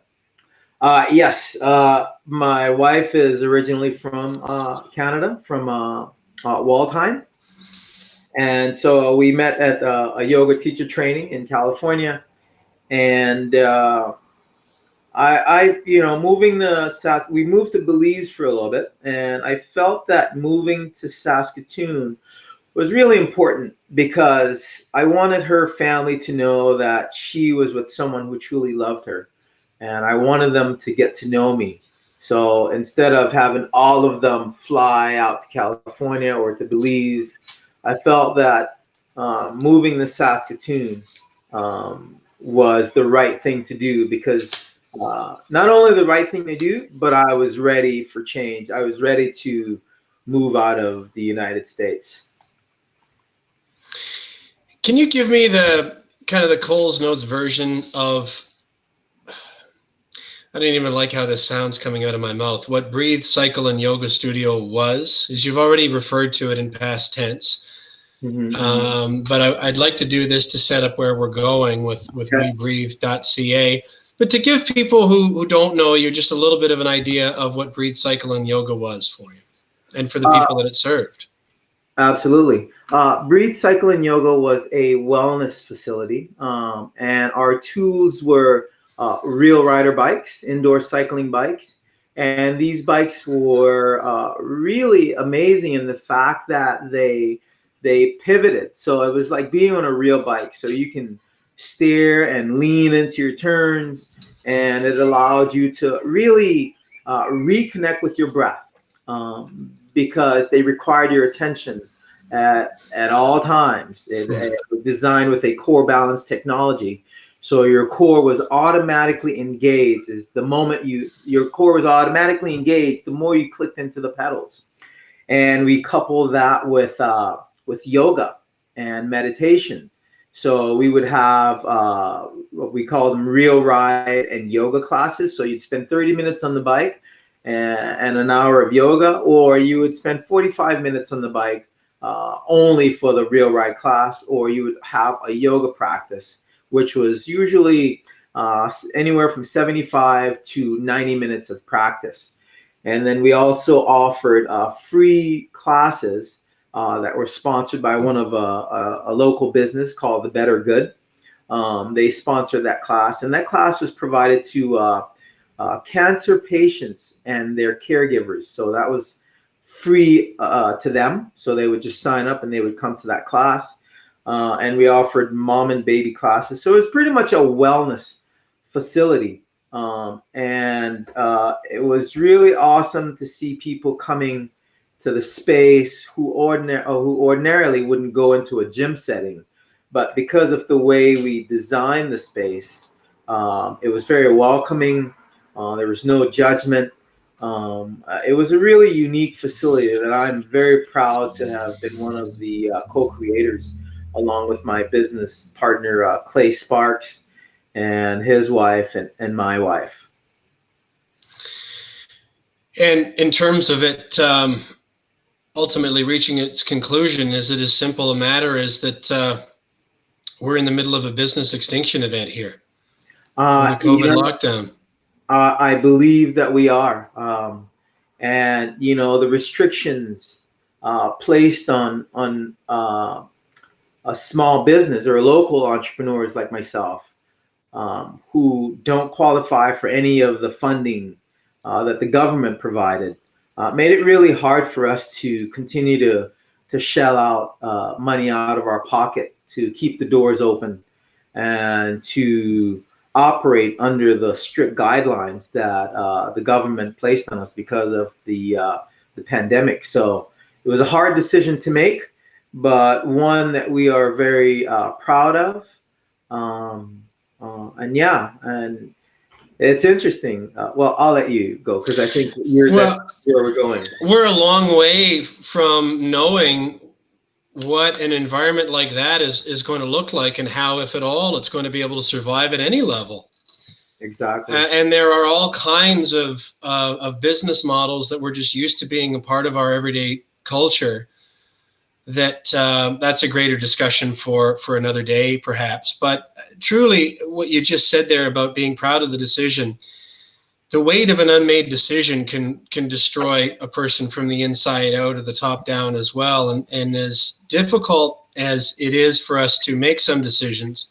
Yes. My wife is originally from Canada, from Waldheim. And so we met at a yoga teacher training in California. And we moved to Belize for a little bit. And I felt that moving to Saskatoon was really important because I wanted her family to know that she was with someone who truly loved her. And I wanted them to get to know me. So instead of having all of them fly out to California or to Belize, I felt that moving to Saskatoon was the right thing to do because not only the right thing to do, but I was ready for change. I was ready to move out of the United States. Can you give me the kind of the Coles Notes version of, I didn't even like how this sounds coming out of my mouth, what Breathe Cycle and Yoga Studio was? Is you've already referred to it in past tense. But I'd like to do this to set up where we're going with Okay. WeBreathe.ca. But to give people who don't know you just a little bit of an idea of what Breathe Cycle and Yoga was for you and for the people that it served. Absolutely. Breathe Cycle and Yoga was a wellness facility, and our tools were real rider bikes, indoor cycling bikes. And these bikes were really amazing in the fact that they pivoted. So it was like being on a real bike. So you can steer and lean into your turns, and it allowed you to really reconnect with your breath. Because they required your attention at all times. It was designed with a core balance technology. So your core was automatically engaged. Is the moment your core was automatically engaged, the more you clicked into the pedals. And we couple that with yoga and meditation. So we would have what we call them real ride and yoga classes. So you'd spend 30 minutes on the bike and an hour of yoga, or you would spend 45 minutes on the bike only for the real ride class, or you would have a yoga practice, which was usually anywhere from 75 to 90 minutes of practice. And then we also offered free classes that were sponsored by one of a local business called The Better Good. They sponsored that class, and that class was provided to cancer patients and their caregivers. So that was free to them. So they would just sign up and they would come to that class. And we offered mom and baby classes. So it was pretty much a wellness facility. And it was really awesome to see people coming to the space who ordinarily wouldn't go into a gym setting. But because of the way we designed the space, it was very welcoming. There was no judgment. It was a really unique facility that I'm very proud to have been one of the co-creators, along with my business partner, Clay Sparks, and his wife and my wife. And in terms of it ultimately reaching its conclusion, is it as simple a matter as that we're in the middle of a business extinction event here? The COVID lockdown. I believe that we are. And, the restrictions placed on a small business or local entrepreneurs like myself who don't qualify for any of the funding that the government provided made it really hard for us to continue to shell out money out of our pocket to keep the doors open and to operate under the strict guidelines that the government placed on us because of the pandemic. So it was a hard decision to make, but one that we are very proud of. And it's interesting. Well, I'll let you go because I think that's where we're going. We're a long way from knowing what an environment like that is going to look like and how, if at all, it's going to be able to survive at any level. Exactly. And there are all kinds of business models that we're just used to being a part of our everyday culture that's a greater discussion for another day, perhaps. But truly, what you just said there about being proud of the decision, the weight of an unmade decision can destroy a person from the inside out or the top down as well. And as difficult as it is for us to make some decisions,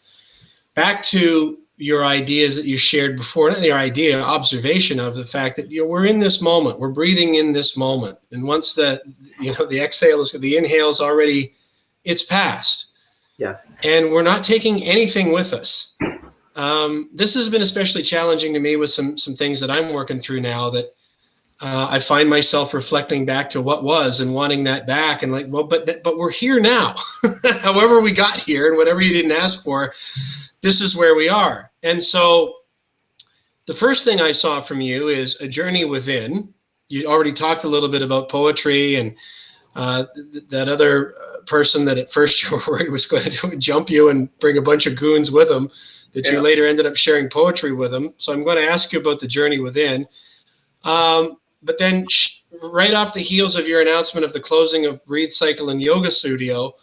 back to your ideas that you shared before, not your idea, observation of the fact that we're in this moment, we're breathing in this moment. And once the exhale is, the inhale is already, it's past. Yes. And we're not taking anything with us. This has been especially challenging to me with some things that I'm working through now, that I find myself reflecting back to what was and wanting that back, and like, well, but we're here now. However we got here and whatever you didn't ask for, this is where we are. And so the first thing I saw from you is a journey within. You already talked a little bit about poetry and that other person that at first you were worried was going to jump you and bring a bunch of goons with him, that you later ended up sharing poetry with him. So I'm going to ask you about the journey within. But then right off the heels of your announcement of the closing of Breathe Cycle and Yoga Studio,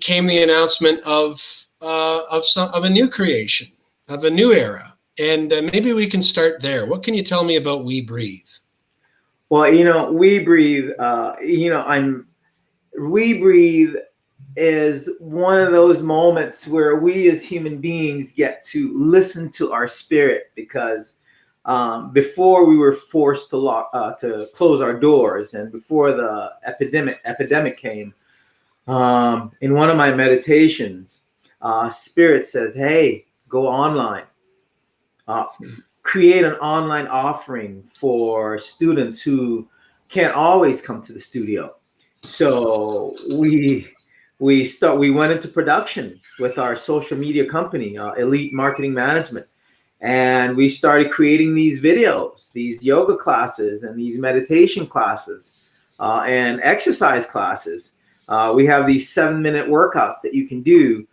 came the announcement of a new creation, of a new era. And maybe we can start there. What can you tell me about We Breathe? Well, We Breathe, We Breathe is one of those moments where we as human beings get to listen to our spirit, because before we were forced to close our doors, and before the epidemic came, in one of my meditations, Spirit says, hey, go online. Create an online offering for students who can't always come to the studio. So we went into production with our social media company, Elite Marketing Management. And we started creating these videos, these yoga classes and these meditation classes and exercise classes. We have these 7-minute workouts that you can do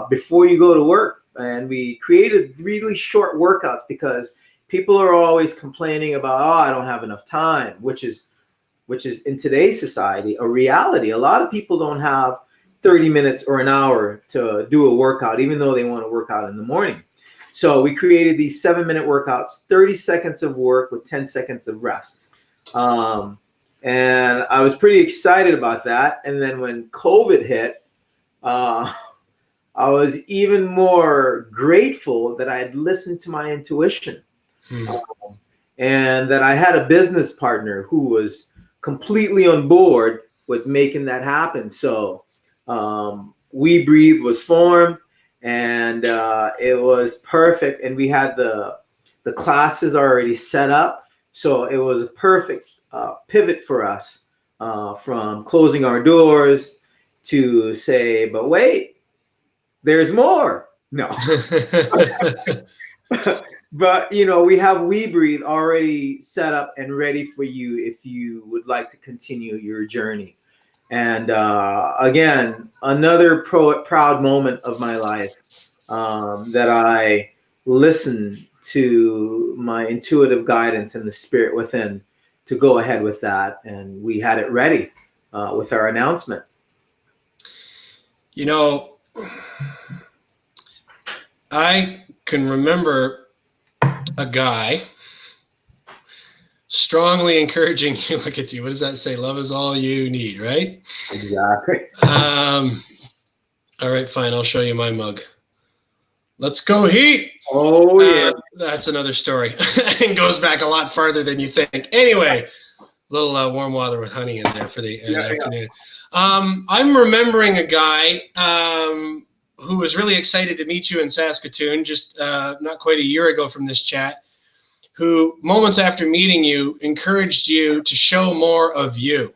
before you go to work. And we created really short workouts because people are always complaining about, I don't have enough time, which is in today's society a reality. A lot of people don't have 30 minutes or an hour to do a workout, even though they want to work out in the morning. So we created these 7-minute workouts, 30 seconds of work with 10 seconds of rest. And I was pretty excited about that. And then when COVID hit, I was even more grateful that I had listened to my intuition, and that I had a business partner who was completely on board with making that happen. So We Breathe was formed, and it was perfect. And we had the classes already set up. So it was a perfect pivot for us from closing our doors to say, but wait, there's more. No. But, we have We Breathe already set up and ready for you if you would like to continue your journey. And again, another proud moment of my life, that I listened to my intuitive guidance and the spirit within to go ahead with that. And we had it ready with our announcement. I can remember a guy strongly encouraging you. Look at you. What does that say? Love is all you need, right? Exactly. All right, fine. I'll show you my mug. Let's go Heat. Oh, yeah. That's another story. It goes back a lot farther than you think. Anyway, a little warm water with honey in there for the afternoon. I'm remembering a guy who was really excited to meet you in Saskatoon just not quite a year ago from this chat, who moments after meeting you encouraged you to show more of you.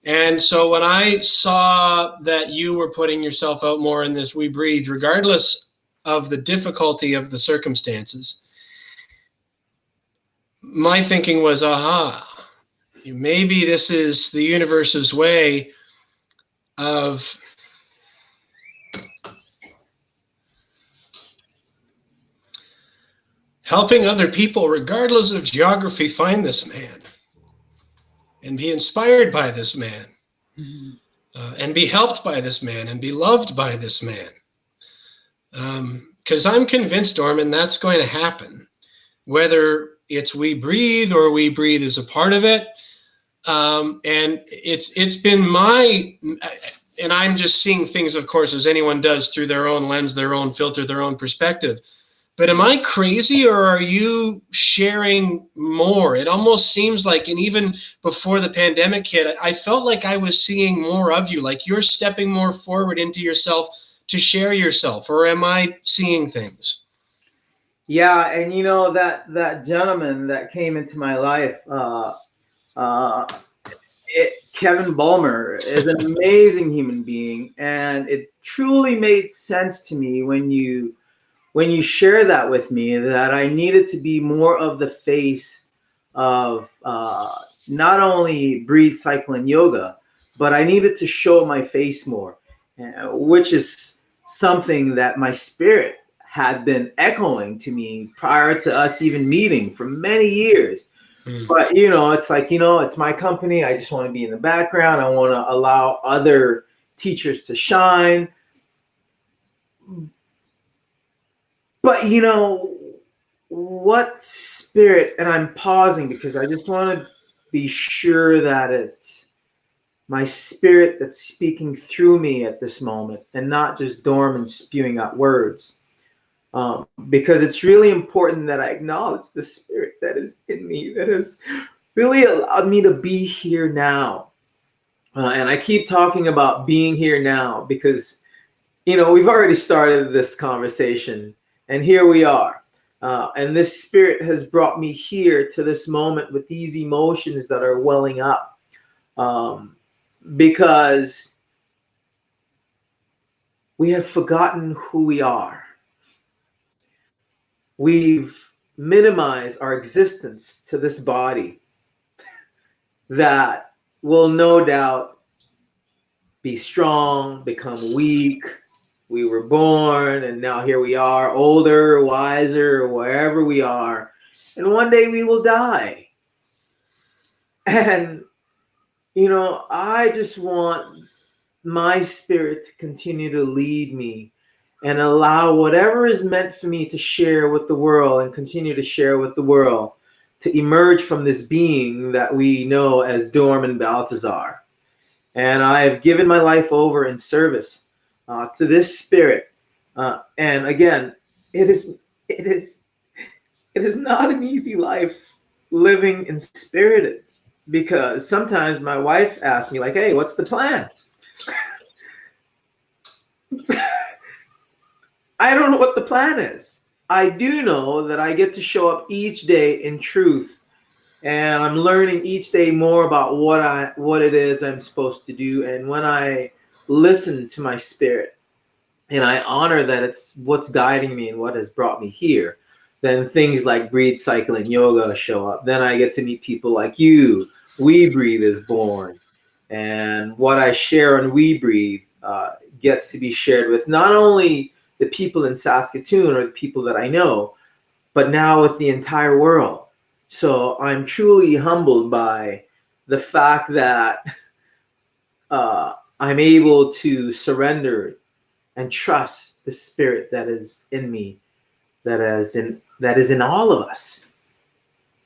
And so when I saw that you were putting yourself out more in this We Breathe, regardless of the difficulty of the circumstances, my thinking was, maybe this is the universe's way of helping other people, regardless of geography, find this man and be inspired by this man and be helped by this man and be loved by this man. Because I'm convinced, Dorman, that's going to happen. Whether it's we breathe or we breathe is a part of it. And it's been my, and I'm just seeing things, of course, as anyone does, through their own lens, their own filter, their own perspective. But am I crazy, or are you sharing more? It almost seems like, and even before the pandemic hit, I felt like I was seeing more of you, like you're stepping more forward into yourself to share yourself, or am I seeing things? Yeah, and that gentleman that came into my life, Kevin Bulmer, is an amazing human being, and it truly made sense to me when you share that with me, that I needed to be more of the face of not only breathe, cycle, and yoga, but I needed to show my face more, which is something that my spirit had been echoing to me prior to us even meeting for many years. But, it's like, it's my company. I just want to be in the background. I want to allow other teachers to shine. But, what spirit, and I'm pausing because I just want to be sure that it's my spirit that's speaking through me at this moment, and not just Dorman spewing out words. Because it's really important that I acknowledge the spirit that is in me, that has really allowed me to be here now. And I keep talking about being here now because, we've already started this conversation, and here we are. And this spirit has brought me here to this moment with these emotions that are welling up. Because we have forgotten who we are. We've minimized our existence to this body that will no doubt be strong, become weak. We were born, and now here we are, older, wiser, wherever we are. And one day we will die. And, I just want my spirit to continue to lead me and allow whatever is meant for me to share with the world and continue to share with the world to emerge from this being that we know as Dorman Baltazar. And I have given my life over in service to this spirit. And again, it is not an easy life living in spirited, because sometimes my wife asks me, like, hey, what's the plan? I don't know what the plan is. I do know that I get to show up each day in truth, and I'm learning each day more about what it is I'm supposed to do. And when I listen to my spirit and I honor that it's what's guiding me and what has brought me here, then things like breathe, cycle, and yoga show up. Then I get to meet people like you. We Breathe is born, and what I share on We Breathe gets to be shared with not only the people in Saskatoon or the people that I know, but now with the entire world. So I'm truly humbled by the fact that I'm able to surrender and trust the spirit that is in me, that is in all of us,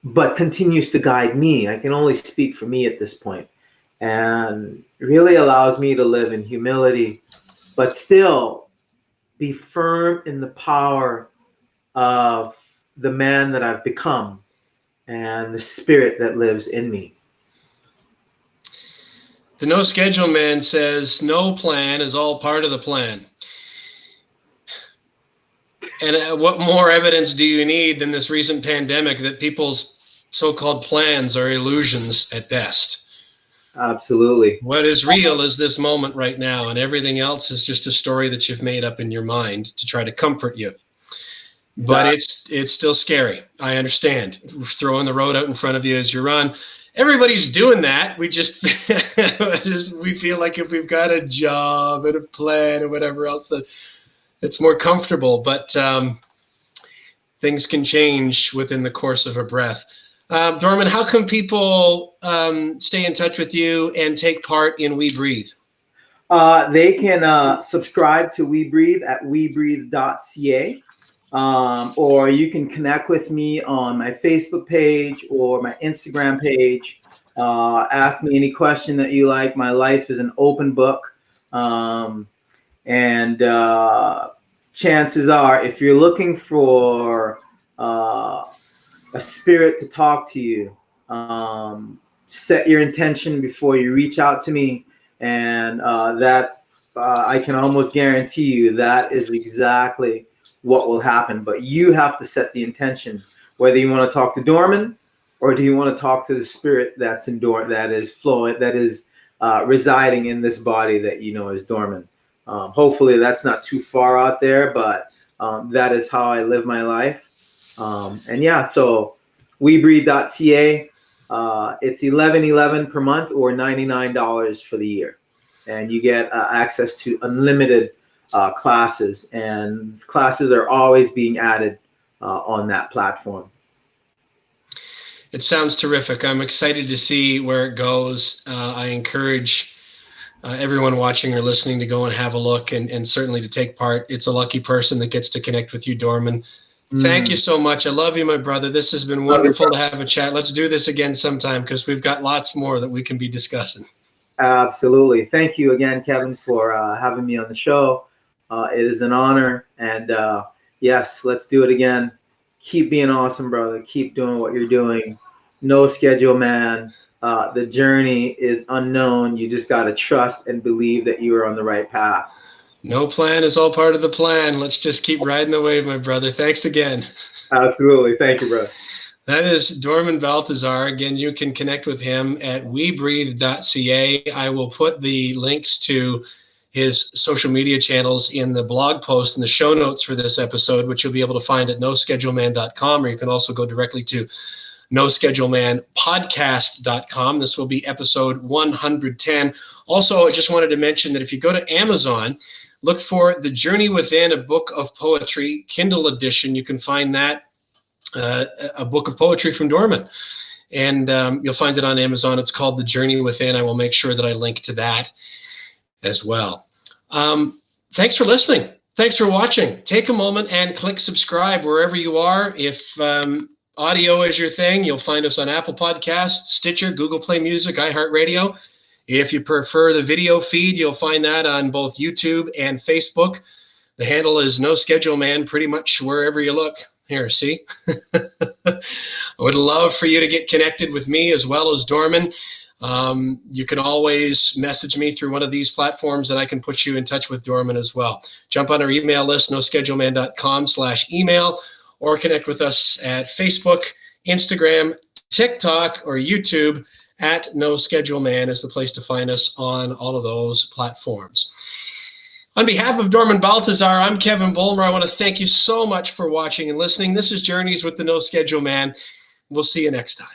but continues to guide me. I can only speak for me at this point, and really allows me to live in humility, but still be firm in the power of the man that I've become and the spirit that lives in me. The No Schedule Man says no plan is all part of the plan. And what more evidence do you need than this recent pandemic that people's so-called plans are illusions at best? Absolutely. What is real is this moment right now, and everything else is just a story that you've made up in your mind to try to comfort you. But it's still scary. I understand. Throwing the road out in front of you as you run. Everybody's doing that. We just we feel like if we've got a job and a plan and whatever else, that it's more comfortable. But things can change within the course of a breath. Dorman, how can people stay in touch with you and take part in We Breathe? They can subscribe to We Breathe at webreathe.ca. Or you can connect with me on my Facebook page or my Instagram page. Ask me any question that you like. My life is an open book. And chances are, if you're looking for a spirit to talk to you, set your intention before you reach out to me. And I can almost guarantee you that is exactly what will happen. But you have to set the intention, whether you want to talk to Dorman or do you want to talk to the spirit that's in that is flowing, that is residing in this body that you know is Dorman. Hopefully that's not too far out there, but that is how I live my life. And yeah, so webreathe.ca. It's $11.11 per month or $99 for the year, and you get access to unlimited classes, and classes are always being added on that platform. It sounds terrific. I'm excited to see where it goes. I encourage everyone watching or listening to go and have a look, and certainly to take part. It's a lucky person that gets to connect with you, Dorman. Thank you so much. I love you, my brother. This has been wonderful to have a chat. Let's do this again sometime, because we've got lots more that we can be discussing. Absolutely. Thank you again, Kevin, for having me on the show. It is an honor. And yes, let's do it again. Keep being awesome, brother. Keep doing what you're doing. No schedule, man. The journey is unknown. You just got to trust and believe that you are on the right path. No plan is all part of the plan. Let's just keep riding the wave, my brother. Thanks again. Absolutely. Thank you, brother. That is Dorman Baltazar. Again, you can connect with him at webreathe.ca. I will put the links to his social media channels in the blog post and the show notes for this episode, which you'll be able to find at noscheduleman.com, or you can also go directly to noschedulemanpodcast.com. This will be episode 110. Also, I just wanted to mention that if you go to Amazon, look for The Journey Within, a book of poetry, Kindle edition. You can find that, a book of poetry from Dorman. And you'll find it on Amazon. It's called The Journey Within. I will make sure that I link to that as well. Thanks for listening. Thanks for watching. Take a moment and click subscribe wherever you are. If audio is your thing, you'll find us on Apple Podcasts, Stitcher, Google Play Music, iHeartRadio. If you prefer the video feed, you'll find that on both YouTube and Facebook. The handle is No Schedule Man, pretty much wherever you look. Here, see? I would love for you to get connected with me as well as Dorman. You can always message me through one of these platforms, and I can put you in touch with Dorman as well. Jump on our email list, noscheduleman.com/email, or connect with us at Facebook, Instagram, TikTok, or YouTube. At No Schedule Man is the place to find us on all of those platforms. On behalf of Dorman Baltazar, I'm Kevin Bulmer. I want to thank you so much for watching and listening. This is Journeys with the No Schedule Man. We'll see you next time.